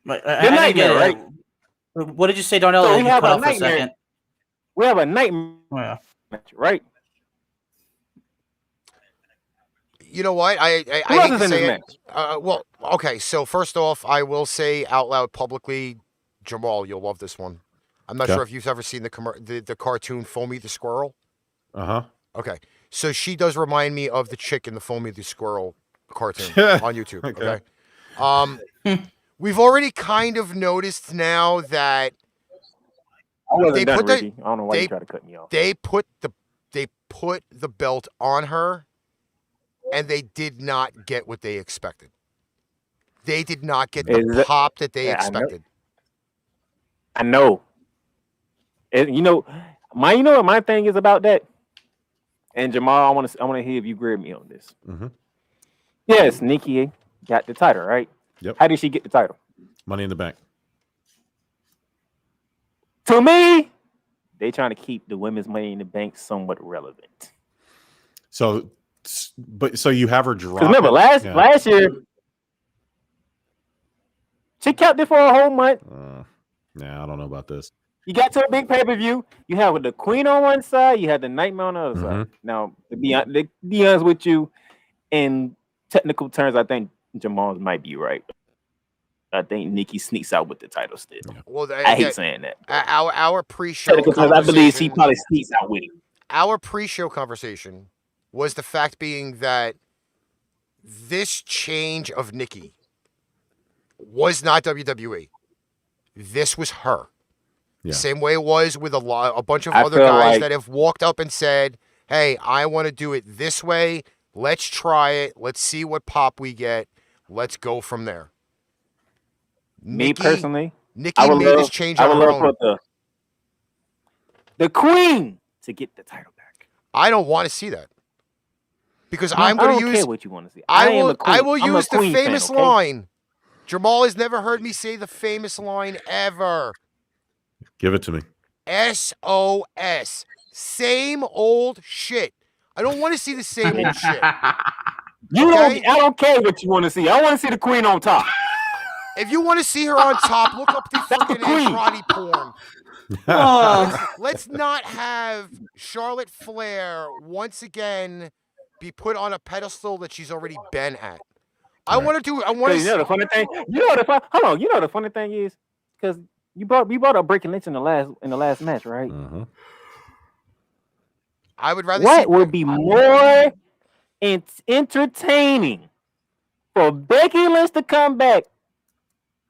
Right. Right? What did you say, Darnell? So we have cut a off for a nightmare. second. We have a nightmare match, right? You know what? I hate to say it. Well, okay. So first off, I will say out loud publicly, Jamal, you'll love this one. I'm not sure if you've ever seen the cartoon Foamy the Squirrel. Okay. So she does remind me of the chick in the Foamy the Squirrel cartoon on YouTube. Okay. We've already kind of noticed now that I don't know why you try to cut me off. They put the belt on her, and they did not get what they expected. They did not get the pop that they expected. I know. You know what my thing is about that. And Jamal, I want to hear if you agree with me on this. Yes, Nikki got the title, right? Yep. How did she get the title? Money in the Bank. To me, they trying to keep the women's Money in the Bank somewhat relevant. So you have her drop. Remember last year, she kept it for a whole month. Nah, I don't know about this. You got to a big pay-per-view. You have the Queen on one side. You had the Nightmare on the other side. Now, to be honest with you, in technical terms, I think Jamal's might be right. I think Nikki sneaks out with the title still. Well, I hate saying that. Our pre-show because I believe she probably sneaks out with it. Our pre-show conversation was the fact being that this change of Nikki was not WWE. This was her. Yeah. Same way it was with a bunch of other guys that have walked up and said, hey, I want to do it this way. Let's try it. Let's see what pop we get. Let's go from there. Me personally, Nikki made this change on her own. The Queen to get the title back. I don't want to see that. Because I'm going to use... I don't care what you want to see. I will use the famous line. Jamal has never heard me say the famous line ever. Give it to me. SOS. Same old shit. I don't want to see the same old shit. I don't care what you want to see. I want to see the Queen on top. If you want to see her on top, look up the fucking Andrade porn. Let's not have Charlotte Flair once again be put on a pedestal that she's already been at. I want to. You know the funny thing. You know the funny thing is because we brought up Becky Lynch in the last match, right? I would rather. What would be more entertaining for Becky Lynch to come back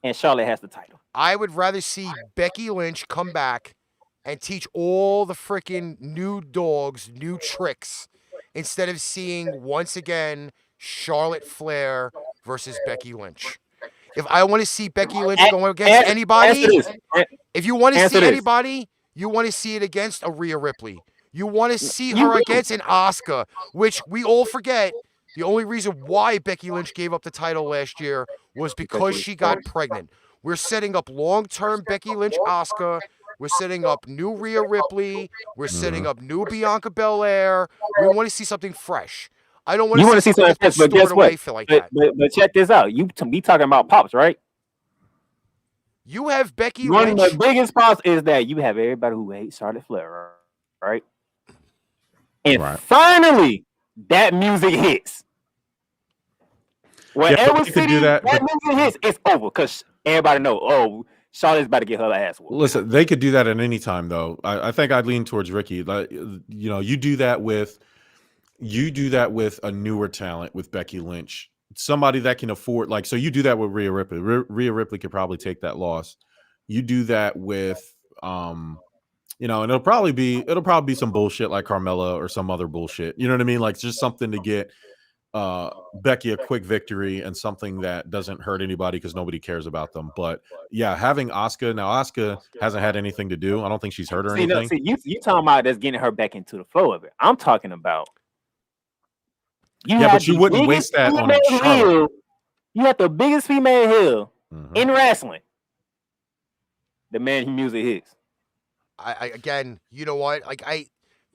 and Charlotte has the title? I would rather see Becky Lynch come back and teach all the freaking new dogs new tricks instead of seeing once again Charlotte Flair versus Becky Lynch. If I want to see Becky Lynch going against anybody, if you want to see anybody, you want to see it against a Rhea Ripley. You want to see her against an Asuka, which we all forget The only reason why Becky Lynch gave up the title last year was because she got pregnant. We're setting up long-term Becky Lynch Asuka. We're setting up new Rhea Ripley. We're setting up new Bianca Belair. We want to see something fresh. I don't want to see something that's but guess stored what? away for like that. But check this out. You be talking about pops, right? You have Becky One Lynch. of the biggest pops is that you have everybody who hates Charlotte Flair, right? And finally, that music hits. Whatever city that music hits, it's over because everybody know. Oh, Charlotte's about to get her ass whooped. Listen, they could do that at any time, though. I think I'd lean towards Ricky. Like, you know, you do that with a newer talent with Becky Lynch, somebody that can afford. Like, so you do that with Rhea Ripley. Rhea Ripley could probably take that loss. You do that with, you know, and it'll probably be some bullshit like Carmella or some other bullshit. You know what I mean? Like, just something to get Becky a quick victory and something that doesn't hurt anybody because nobody cares about them. But yeah, having Asuka now, Asuka hasn't had anything to do. I don't think she's hurt or anything. You talking about that's getting her back into the flow of it. I'm talking about. But you wouldn't waste that on Charlotte. You have the biggest female heel in wrestling. The man who music hits. I again, you know what? Like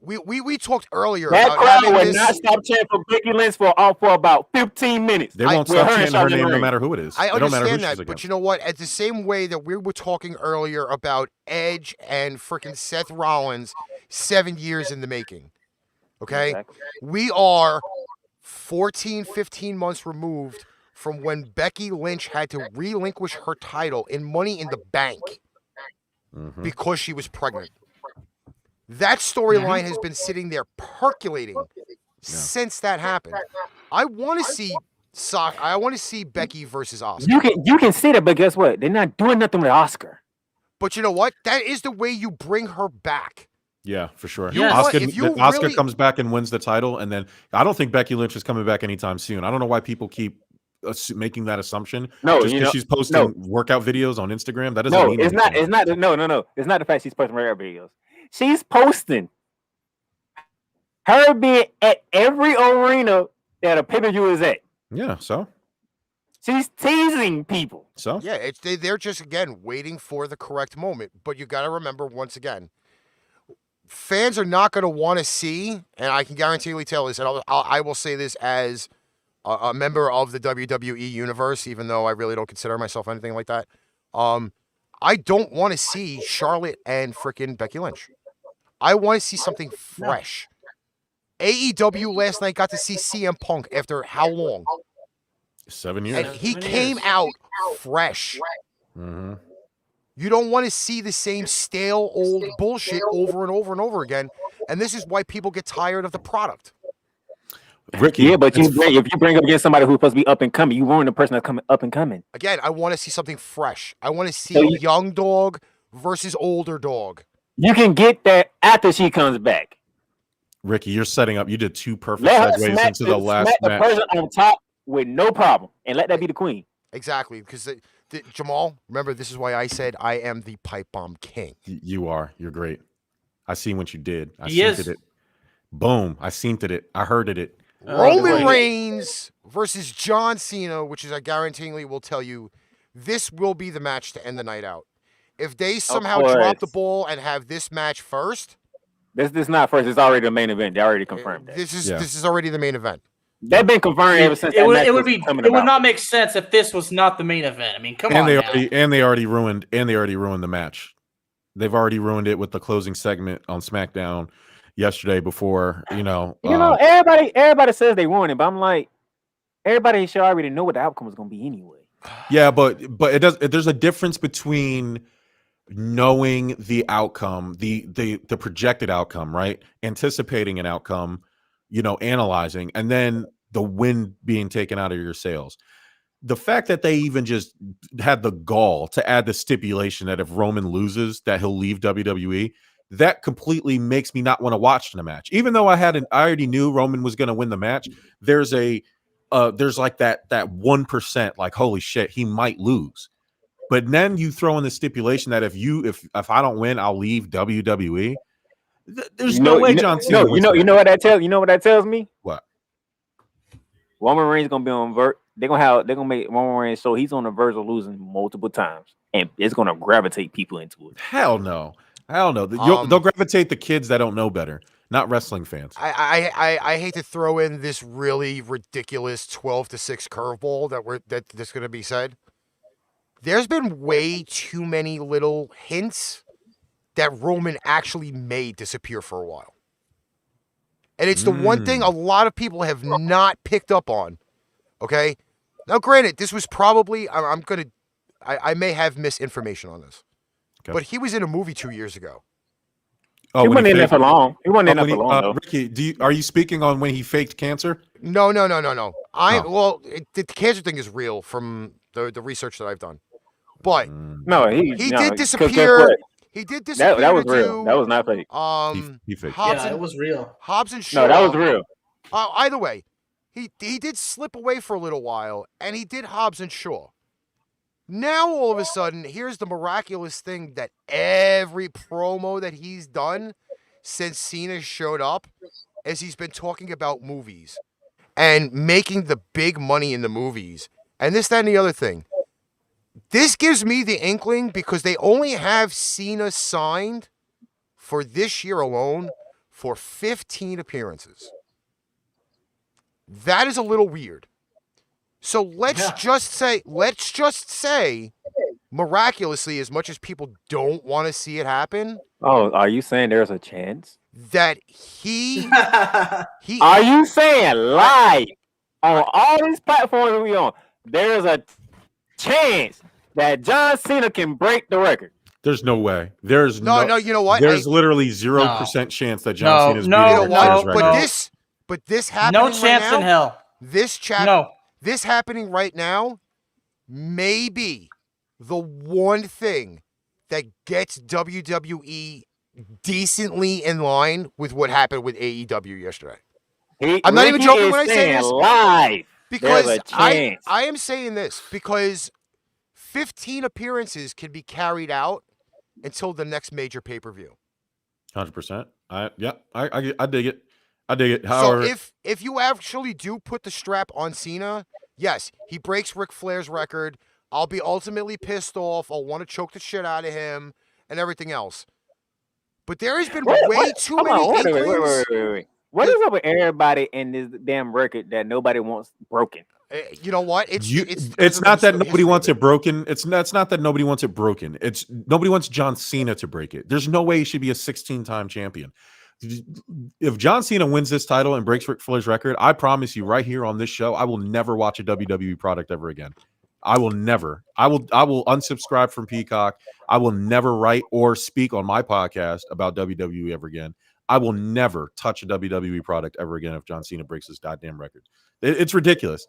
we talked earlier that about crowd would not stop chanting for Becky Lynch for about 15 minutes. They won't stop chanting her name no matter who it is. I understand that, but you know what? At the same way that we were talking earlier about Edge and freaking Seth Rollins 7 years in the making. Okay? Exactly. We are 14, 15 months removed from when Becky Lynch had to relinquish her title in Money in the Bank because she was pregnant. That storyline has been sitting there percolating since that happened. I want to see I want to see Becky versus Asuka. You can see that, but guess what? They're not doing nothing with Asuka. But you know what? That is the way you bring her back. Yeah, for sure. Yes. Asuka comes back and wins the title, and then I don't think Becky Lynch is coming back anytime soon. I don't know why people keep making that assumption. No, just because she's posting workout videos on Instagram. That doesn't mean it's not. It's not. No. It's not the fact she's posting workout videos. She's posting her being at every arena that a pay-per-view is at. Yeah, so she's teasing people. So yeah, they're just again waiting for the correct moment. But you got to remember once again, fans are not going to want to see, and I can guaranteedly tell this, and I will say this as a member of the WWE universe, even though I really don't consider myself anything like that. I don't want to see Charlotte and frickin' Becky Lynch. I want to see something fresh. AEW last night got to see CM Punk after how long? 7 years. And he came out fresh. Mm-hmm. You don't want to see the same stale old bullshit over and over and over again. And this is why people get tired of the product. Ricky, yeah, but if you bring up against somebody who's supposed to be up and coming, you ruin the person that's coming up and coming. Again, I want to see something fresh. I want to see young dog versus older dog. You can get that after she comes back. Ricky, you're setting up. You did two perfect segues into the last match. The person on top with no problem, and let that be the queen. Exactly, because Jamal, remember, this is why I said I am the pipe bomb king. You are. You're great. I seen what you did. I seen it. Boom. I seen it. I heard it. Roman Reigns versus John Cena, which is I guaranteeingly will tell you, this will be the match to end the night out. If they somehow drop the ball and have this match first, this is not first. It's already the main event. They already confirmed that. This is already the main event. They've been confirmed ever since. It would not make sense if this was not the main event. I mean, come on. They already ruined the match. They've already ruined it with the closing segment on SmackDown yesterday before, everybody says they ruined it, but I'm like, everybody should already know what the outcome is going to be anyway. Yeah, but there's a difference between knowing the outcome, the projected outcome, right? Anticipating an outcome, analyzing, and then the win being taken out of your sails. The fact that they even just had the gall to add the stipulation that if Roman loses, that he'll leave WWE, that completely makes me not want to watch the match. Even though I already knew Roman was going to win the match, there's like that 1%, like, holy shit, he might lose. But then you throw in the stipulation that if I don't win, I'll leave WWE. There's no way John Cena. You know what that tells me? What? Roman Reigns gonna be on they're gonna make Roman Reigns so he's on the verge of losing multiple times, and it's gonna gravitate people into it. Hell no. They'll gravitate the kids that don't know better, not wrestling fans. I hate to throw in this really ridiculous 12-6 curveball that's going to be said. There's been way too many little hints that Roman actually may disappear for a while. And it's the one thing a lot of people have not picked up on. Okay? Now, granted, this was probably, I may have misinformation on this. Okay. But he was in a movie 2 years ago. Oh, he wasn't in there for long. He wasn't in there for long, though. Ricky, are you speaking on when he faked cancer? No. Well, the cancer thing is real from the research that I've done. But he did disappear. He did disappear. That was real. That was not fake. He faked. It was real. Hobbs and Shaw. No, that was real. Either way, he did slip away for a little while, and he did Hobbs and Shaw. Now, all of a sudden, here's the miraculous thing that every promo that he's done since Cena showed up is he's been talking about movies and making the big money in the movies and this, that, and the other thing. This gives me the inkling because they only have Cena signed for this year alone for 15 appearances. That is a little weird. So let's just say, miraculously, as much as people don't want to see it happen. Oh, are you saying there's a chance that he? Are you saying live on all these platforms that we on? There's a chance that John Cena can break the record. There's no way. There's no. You know what? There's literally 0% chance that John Cena's beating the record. But this happening no chance right now, in hell. This happening right now may be the one thing that gets WWE decently in line with what happened with AEW yesterday. I'm not even joking when I say this. Live. Because I am saying this because 15 appearances can be carried out until the next major pay-per-view. 100%. I dig it. I dig it. However, so if you actually do put the strap on Cena, yes, he breaks Ric Flair's record. I'll be ultimately pissed off. I'll want to choke the shit out of him and everything else. But there has been way too many inklings. Wait. What is up with everybody in this damn record that nobody wants broken? You know what? It's not that nobody wants it broken. It's not that nobody wants it broken. It's nobody wants John Cena to break it. There's no way he should be a 16-time champion. If John Cena wins this title and breaks Ric Flair's record, I promise you right here on this show, I will never watch a WWE product ever again. I will never. I will unsubscribe from Peacock. I will never write or speak on my podcast about WWE ever again. I will never touch a WWE product ever again if John Cena breaks his goddamn record. It's ridiculous.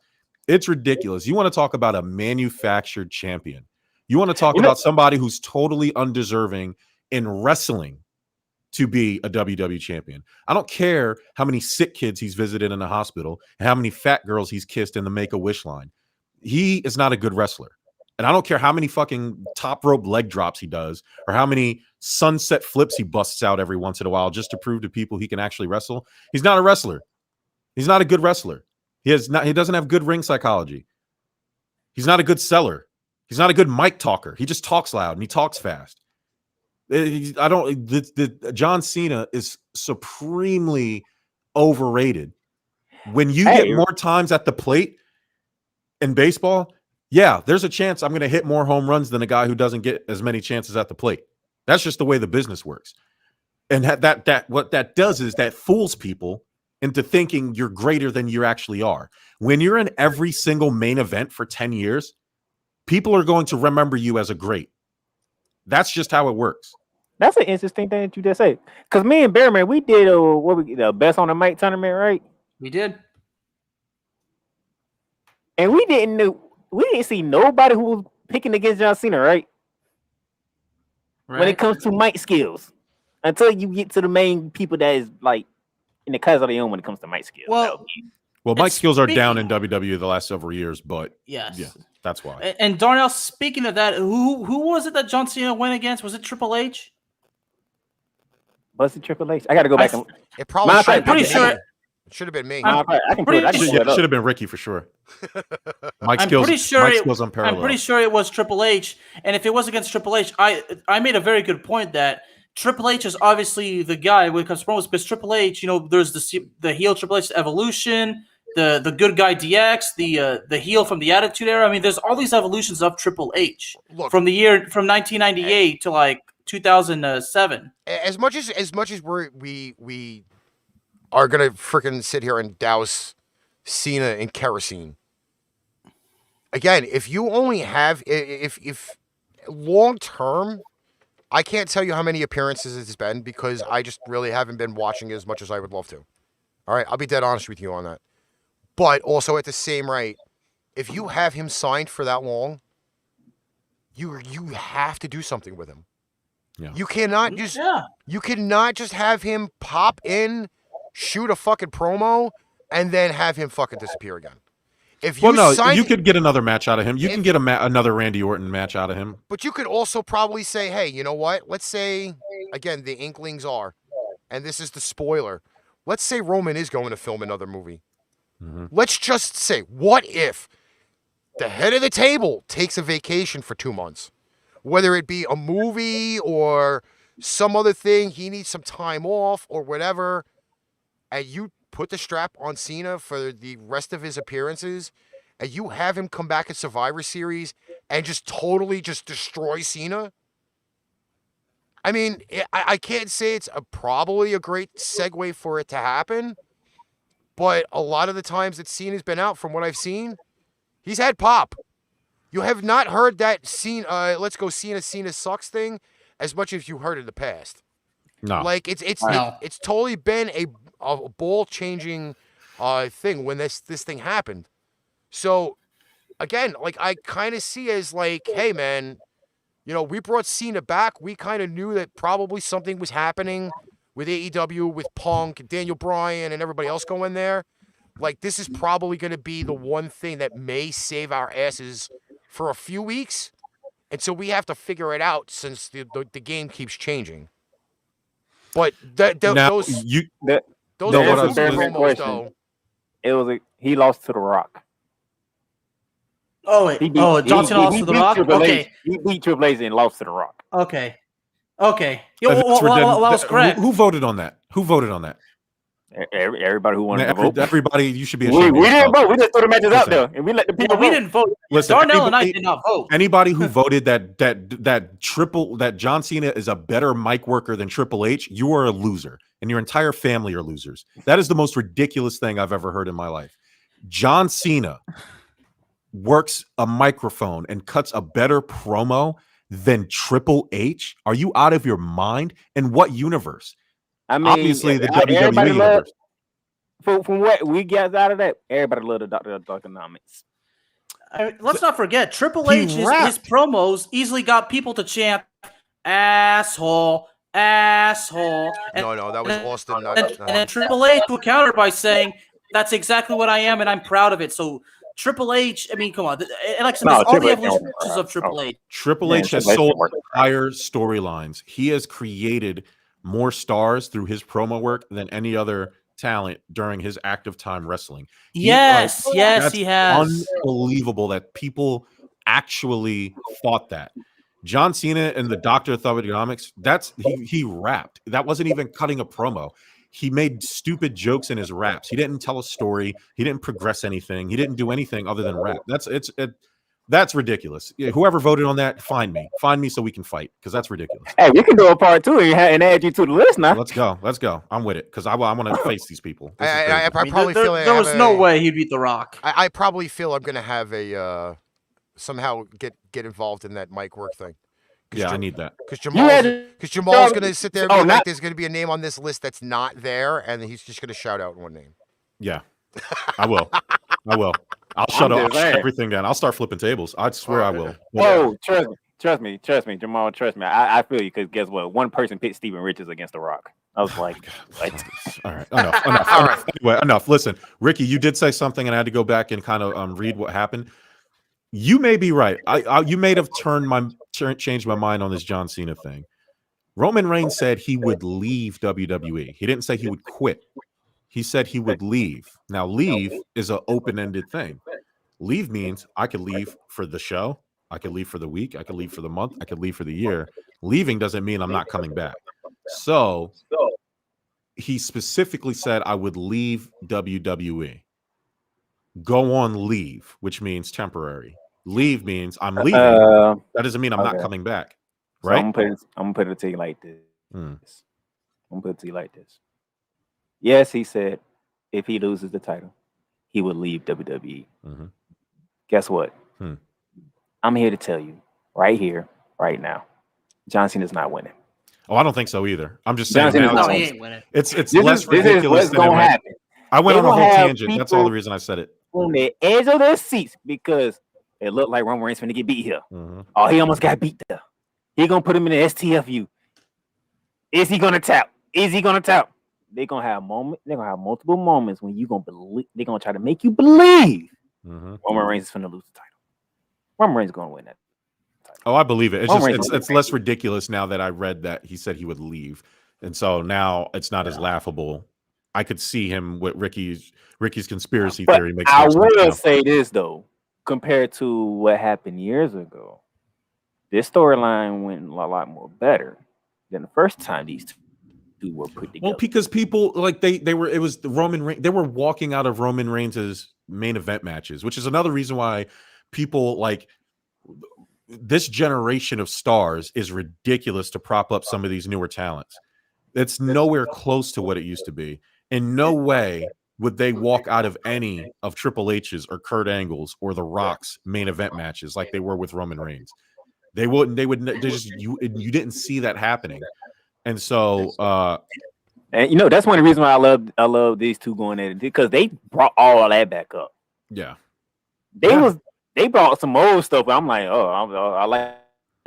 It's ridiculous. You want to talk about a manufactured champion. You want to talk about somebody who's totally undeserving in wrestling to be a WWE champion. I don't care how many sick kids he's visited in the hospital and how many fat girls he's kissed in the Make-A-Wish line. He is not a good wrestler. And I don't care how many fucking top rope leg drops he does or how many sunset flips he busts out every once in a while just to prove to people he can actually wrestle. He's not a wrestler. He's not a good wrestler. He doesn't have good ring psychology. He's not a good seller. He's not a good mic talker. He just talks loud and he talks fast. John Cena is supremely overrated. When you get more times at the plate in baseball, yeah, there's a chance I'm going to hit more home runs than a guy who doesn't get as many chances at the plate. That's just the way the business works. And that what that does is that fools people into thinking you're greater than you actually are. When you're in every single main event for 10 years, people are going to remember you as a great. That's just how it works. That's an interesting thing that you just said. Because me and Bearman, we did the best on the mic tournament, right? We did. And we didn't see nobody who was picking against John Cena, right? When it comes to mic skills. Until you get to the main people that is like in the class of their own when it comes to mic skills. Well, mic skills are down in WWE the last several years, but yes. Yeah, that's why. And Darnell, speaking of that, who was it that John Cena went against? Was it Triple H? Was it Triple H? I got to go back. It probably. I'm pretty sure. It should have been me. I can put it. I can pull It it up. should have been Ricky for sure. Mike's I'm skills, pretty sure Mike's it, skills unparalleled. I'm pretty sure it was Triple H, and if it was against Triple H, I made a very good point that Triple H is obviously the guy when it comes to promos, because Triple H, there's the heel Triple H Evolution, the good guy DX, the heel from the Attitude Era. I mean, there's all these evolutions of Triple H from 1998 to like 2007. As much as we are gonna freaking sit here and douse Cena in kerosene. Again, if you only have if long term, I can't tell you how many appearances it's been because I just really haven't been watching as much as I would love to. All right, I'll be dead honest with you on that. But also at the same rate, if you have him signed for that long, you have to do something with him. Yeah. You cannot just have him pop in, shoot a fucking promo, and then have him fucking disappear again. If you you could get another match out of him. You can get another Randy Orton match out of him. But you could also probably say, hey, you know what? Let's say, again, the inklings are, and this is the spoiler. Let's say Roman is going to film another movie. Mm-hmm. Let's just say, what if the head of the table takes a vacation for 2 months? Whether it be a movie or some other thing, he needs some time off or whatever, and you put the strap on Cena for the rest of his appearances, and you have him come back at Survivor Series and just totally just destroy Cena. I mean, I can't say it's probably a great segue for it to happen, but a lot of the times that Cena's been out, from what I've seen, he's had pop. You have not heard that Cena, let's go Cena sucks thing as much as you heard in the past. No. Like, it's totally been a ball-changing thing when this thing happened. So, again, like, I kind of see as like, hey, man, we brought Cena back. We kind of knew that probably something was happening with AEW, with Punk, Daniel Bryan, and everybody else going there. Like, this is probably going to be the one thing that may save our asses for a few weeks. And so we have to figure it out since the game keeps changing. But those promos, though. It was he lost to The Rock. Oh wait! Johnson lost to The Rock. Okay, he beat Triple H and lost to The Rock. Okay. Yeah, that was correct. Who voted on that? Everybody who wanted to vote. Everybody, you should be ashamed. We didn't vote. We just threw the matches out there, and we let the people. We didn't vote. Listen, Darnell and I did not vote. Anybody who voted that John Cena is a better mic worker than Triple H, you are a loser, and your entire family are losers. That is the most ridiculous thing I've ever heard in my life. John Cena works a microphone and cuts a better promo than Triple H. Are you out of your mind? In what universe? I mean, obviously the WWE universe. From what we get out of that, everybody loved the Dr. Economics. Let's not forget, Triple H, his promos easily got people to chant "asshole, asshole." No, that was Austin. And then Triple H would counter by saying, "That's exactly what I am, and I'm proud of it." So Triple H, I mean, come on, there's all the evolutions of Triple H. Triple H has sold entire storylines. He has created more stars through his promo work than any other talent during his active time wrestling. He has. Unbelievable that people actually thought that. John Cena and the Dr. Thugonomics, he rapped. That wasn't even cutting a promo. He made stupid jokes in his raps. He didn't tell a story. He didn't progress anything. He didn't do anything other than rap. That's ridiculous. Whoever voted on that, find me so we can fight, because that's ridiculous. Hey, we can do a part 2 and add you to the list now. Let's go. I'm with it, because I want to face these people. I probably feel there was no way he'd beat The Rock. I probably feel I'm gonna have a somehow get involved in that mic work thing. Yeah, I need that. Because Jamal's gonna sit there and be like, there's gonna be a name on this list that's not there, and he's just gonna shout out one name. Yeah, I will. I'll shut everything down. I'll start flipping tables. I swear I will. Oh, trust me, Jamal, trust me. I feel you, because guess what? One person picked Steven Richards against The Rock. I was like, all right, enough. All right. Anyway, enough. Listen, Ricky, you did say something, and I had to go back and kind of read what happened. You may be right. You may have changed my mind on this John Cena thing. Roman Reigns said he would leave WWE. He didn't say he would quit. He said he would leave. Now, leave is an open-ended thing. Leave means I could leave for the show, I could leave for the week, I could leave for the month, I could leave for the year. Leaving doesn't mean I'm not coming back. So he specifically said I would leave WWE. Go on leave, which means temporary. Leave means I'm leaving. That doesn't mean I'm not coming back. Right? So I'm gonna put it to you like this. Mm. I'm gonna put it to you like this. Yes, he said if he loses the title, he would leave WWE. Mm-hmm. Guess what? I'm here to tell you right here, right now, John Cena's not winning. Oh, I don't think so either. I'm just saying. No, he ain't winning. It's less ridiculous than it went. I went on a whole tangent. That's all the reason I said it. On the edge of their seats because it looked like Roman Reigns finna get beat here. Mm-hmm. Oh, he almost got beat there. He gonna put him in the STFU. Is he gonna tap? Is he gonna tap? They're gonna have multiple moments when you gonna believe. They're gonna try to make you believe Roman Reigns is finna lose the title. Roman Reigns is gonna win that title. Oh, I believe it. It's less ridiculous now that I read that he said he would leave, and so now it's not as laughable. I could see him with Ricky's conspiracy theory makes. I will say this though, compared to what happened years ago, this storyline went a lot more better than the first time these two were put together. Well, because people like they were. It was the Roman Reigns. They were walking out of Roman Reigns' main event matches, which is another reason why people like this generation of stars is ridiculous to prop up some of these newer talents. It's nowhere close to what it used to be. In no way would they walk out of any of Triple H's or Kurt Angle's or The Rock's main event matches like they were with Roman Reigns. They wouldn't. They would. They just you didn't see that happening, and so. And you know that's one of the reasons why I love these two going at it because they brought all that back up. Yeah, they brought some old stuff. But I'm like, I like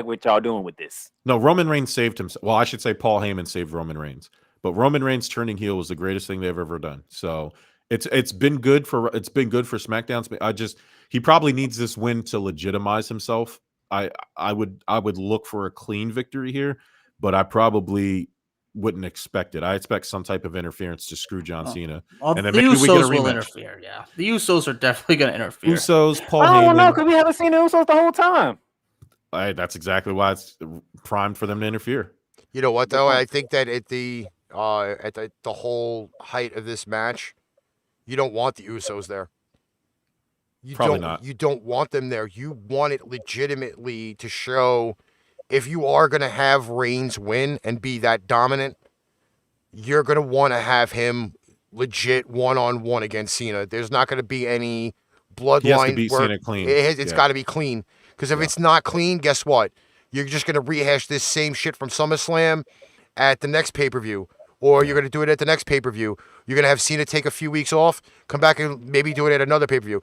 what y'all doing with this. No, Roman Reigns saved himself. Well, I should say Paul Heyman saved Roman Reigns, but Roman Reigns turning heel was the greatest thing they've ever done. So it's been good for SmackDown. He probably needs this win to legitimize himself. I would look for a clean victory here, but I probably wouldn't expect it. I expect some type of interference to screw John Cena. Well, and then the maybe we get a Usos will rematch. interfere. Yeah, the Usos are definitely going to interfere. Usos, Paul I don't know Heyman. because we haven't seen the Usos the whole time. That's exactly why it's primed for them to interfere. You know what though? I think that at the whole height of this match, you don't want the Usos there. Probably not. You don't want them there. You want it legitimately to show if you are going to have Reigns win and be that dominant, you're going to want to have him legit one-on-one against Cena. There's not going to be any bloodline. He has to beat Cena clean. It's got to be clean. Because if it's not clean, guess what? You're just going to rehash this same shit from SummerSlam at the next pay-per-view. Or you're going to do it at the next pay-per-view. You're going to have Cena take a few weeks off, come back and maybe do it at another pay-per-view.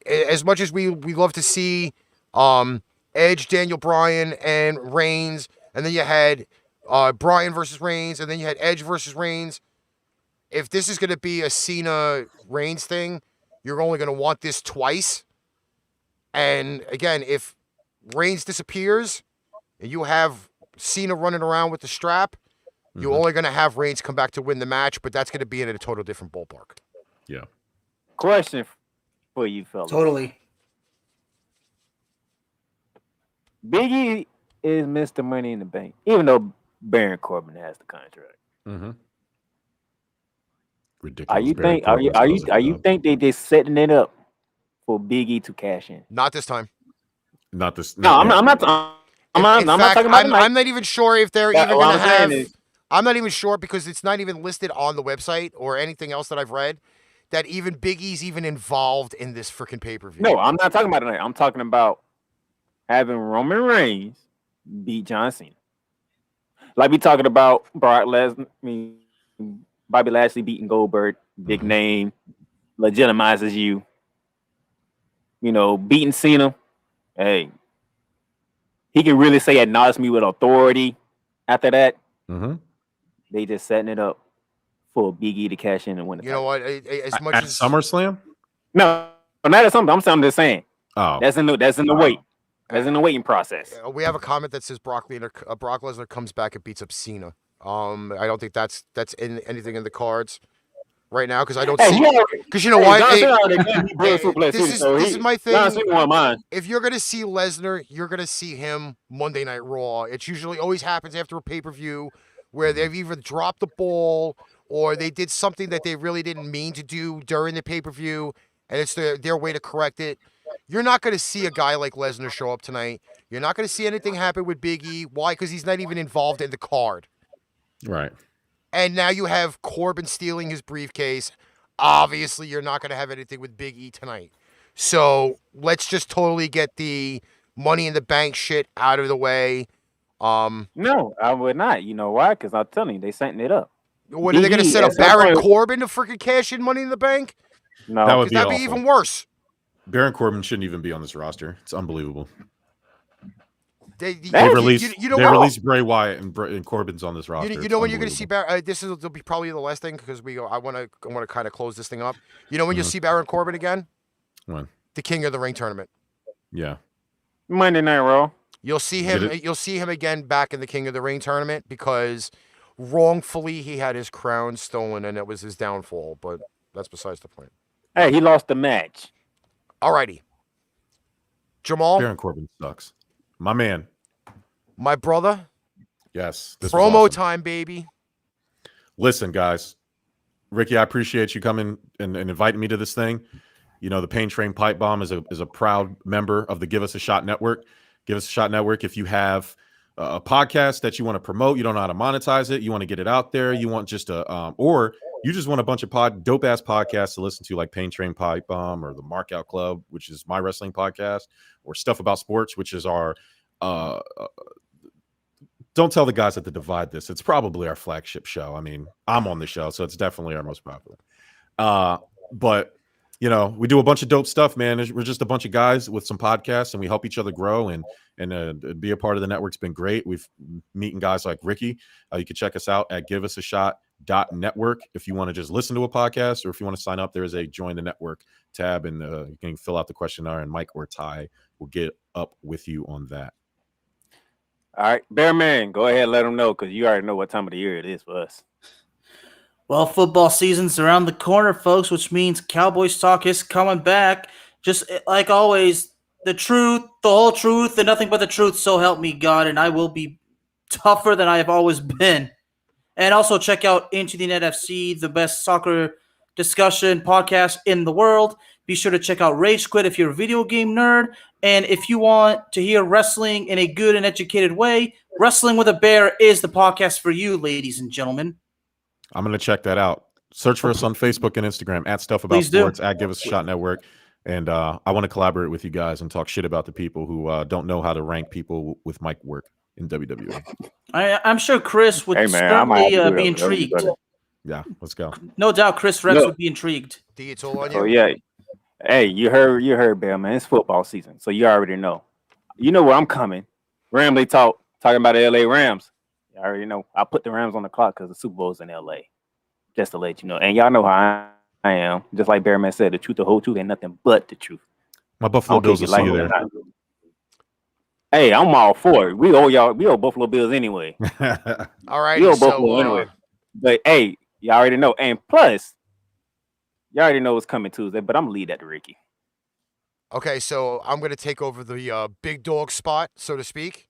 As much as we love to see Edge, Daniel Bryan, and Reigns, and then you had Bryan versus Reigns, and then you had Edge versus Reigns. If this is going to be a Cena-Reigns thing, you're only going to want this twice. And again, if Reigns disappears and you have Cena running around with the strap, you're only going to have Reigns come back to win the match, but that's going to be in a total different ballpark. Yeah. Question for you, fellas. Totally. Biggie is Mr. Money in the Bank, even though Baron Corbin has the contract. Mm-hmm. Ridiculous. Are you think they just setting it up for Biggie to cash in? Not this time. Not this. No, I'm not talking about. I'm not even sure if they're even going to have. I'm not even sure because it's not even listed on the website or anything else that I've read that even Big E's even involved in this freaking pay-per-view. No, I'm not talking about it. I'm talking about having Roman Reigns beat John Cena. Like we talking about Brock Lesnar, Bobby Lashley beating Goldberg, big name, legitimizes you. You know, beating Cena, hey, he can really say acknowledge me with authority after that. Mm-hmm. They just setting it up for Big E to cash in and win the title. Know what? As much at as SummerSlam? No, not at something. I'm just saying. Oh, that's in the wait. That's in the waiting process. We have a comment that says Brock Lesnar comes back and beats up Cena. I don't think that's in anything in the cards. right now because I don't Hey, see. Because you know what? John Hey, Cena already gave me Bliss Suplex this City, is so this is my John thing. Cena won mine. If you're gonna see Lesnar, you're gonna see him Monday Night Raw. It usually always happens after a pay-per-view where they've either dropped the ball or they did something that they really didn't mean to do during the pay-per-view, and it's their way to correct it. You're not gonna see a guy like Lesnar show up tonight. You're not gonna see anything happen with Big E. Why? Because he's not even involved in the card. Right. And now you have Corbin stealing his briefcase. Obviously, you're not going to have anything with Big E tonight. So let's just totally get the Money in the Bank shit out of the way. No, I would not. You know why? Because I'm telling you, they setting it up. What are they going to set up? Baron Corbin to freaking cash in Money in the Bank? No, That would be that'd awful. be even worse. Baron Corbin shouldn't even be on this roster. It's unbelievable. They released Bray Wyatt and Corbin's on this roster. You know when you're going to see Baron? Will be probably the last thing because I want to kind of close this thing up. You know when you'll see Baron Corbin again? When? The King of the Ring tournament. Yeah. Monday Night Raw. You'll see him. You'll see him again back in the King of the Ring tournament because wrongfully he had his crown stolen and it was his downfall. But that's besides the point. Hey, he lost the match. Alrighty, Jamal. Baron Corbin sucks. My man. My brother. Yes. This Promo was awesome. time, baby. Listen, guys. Ricky, I appreciate you coming and inviting me to this thing. You know, the Pain Train Pipe Bomb is a proud member of the Give Us a Shot Network. Give Us a Shot Network. If you have a podcast that you want to promote, you don't know how to monetize it, you want to get it out there, you want just or you just want a bunch of dope ass podcasts to listen to, like Pain Train Pipe Bomb or the Markout Club, which is my wrestling podcast, or Stuff About Sports, which is our don't tell the guys at the Divide this. It's probably our flagship show. I mean, I'm on the show, so it's definitely our most popular. But you know, we do a bunch of dope stuff, man. We're just a bunch of guys with some podcasts, and we help each other grow and be a part of the network's been great. We've meeting guys like Ricky. You can check us out at giveusashot.network if you want to just listen to a podcast, or if you want to sign up, there is a join the network tab, and you can fill out the questionnaire, and Mike or Ty will get up with you on that. All right, Bear Man, go ahead and let them know, because you already know what time of the year it is for us. Well, football season's around the corner, folks, which means Cowboys talk is coming back. Just like always, the truth, the whole truth, and nothing but the truth, so help me God, and I will be tougher than I have always been. And also check out Into the Net FC, the best soccer discussion podcast in the world. Be sure to check out Rage Quit if you're a video game nerd. And if you want to hear wrestling in a good and educated way, Wrestling with a Bear is the podcast for you, ladies and gentlemen. I'm going to check that out. Search for us on Facebook and Instagram at Stuff About Sports, at Give Us a Shot Network. And I want to collaborate with you guys and talk shit about the people who don't know how to rank people with mic work in WWE. I'm sure Chris would certainly be intrigued. Yeah, let's go. No doubt Chris Rex would be intrigued. It's all on you. Oh, yeah. Hey, you heard, Bear Man. It's football season, so you already know. You know where I'm coming. Ramley talking about the LA Rams. I already know. I put the Rams on the clock because the Super Bowl's in LA. Just to let you know. And y'all know how I am. Just like Bear Man said, the truth, the whole truth, ain't nothing but the truth. My Buffalo Bills will see you there. Hey, I'm all for it. We owe Buffalo Bills anyway. All right. We owe Buffalo anyway. But hey, y'all already know. And plus, y'all already know what's coming Tuesday, but I'm going to leave that to Ricky. Okay, so I'm going to take over the big dog spot, so to speak.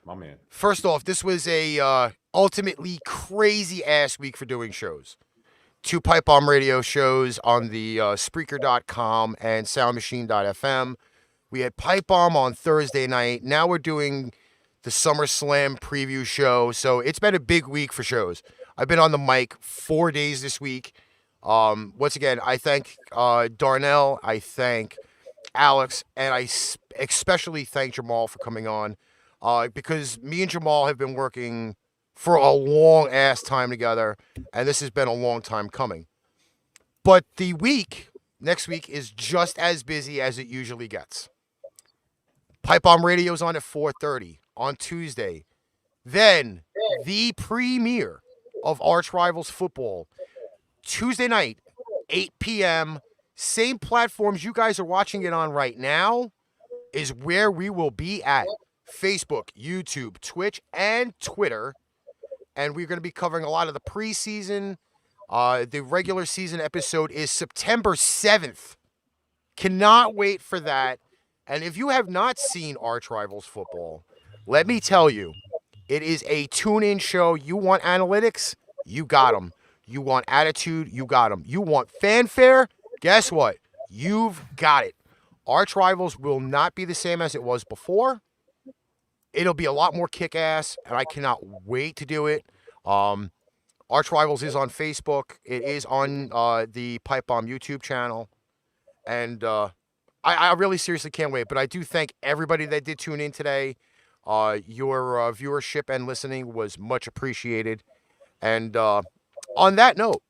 My man. First off, this was a ultimately crazy ass week for doing shows. 2 Pipe Bomb radio shows on the Spreaker.com and SoundMachine.fm. We had Pipe Bomb on Thursday night. Now we're doing the SummerSlam preview show. So it's been a big week for shows. I've been on the mic 4 days this week. Once again, I thank Darnell. I thank Alex. And I especially thank Jamal for coming on. Because me and Jamal have been working for a long ass time together, and this has been a long time coming. But the next week is just as busy as it usually gets. Pipe Bomb Radio's on at 4:30 on Tuesday. Then the premiere of Arch Rivals Football, Tuesday night, 8 p.m. Same platforms you guys are watching it on right now is where we will be at. Facebook, YouTube, Twitch, and Twitter. And we're going to be covering a lot of the preseason, The regular season episode is September 7th. Cannot wait for that. And if you have not seen Arch Rivals Football, let me tell you, it is a tune-in show. You want analytics? You got them. You want attitude? You got them. You want fanfare? Guess what? You've got it. Arch Rivals will not be the same as it was before. It'll be a lot more kick-ass, and I cannot wait to do it. Arch Rivals is on Facebook. It is on the PIpebomb YouTube channel. And I really seriously can't wait. But I do thank everybody that did tune in today. Your viewership and listening was much appreciated. And on that note,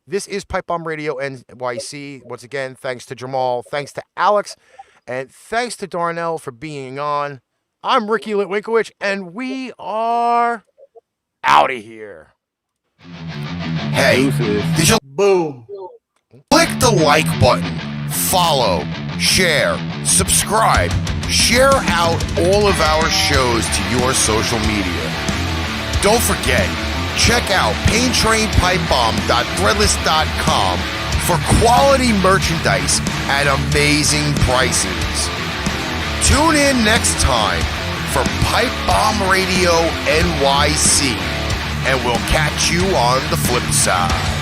this is PIpebomb Radio NYC. Once again, thanks to Jamal, thanks to Alex, and thanks to Darnell for being on. I'm Ricky Litwinkowicz, and we are out of here. Hey, did you Boom. click the like button, follow, share, subscribe, share out all of our shows to your social media. Don't forget, check out paintrainpipebomb.threadless.com for quality merchandise at amazing prices. Tune in next time for PIpebomb Radio NYC, and we'll catch you on the flip side.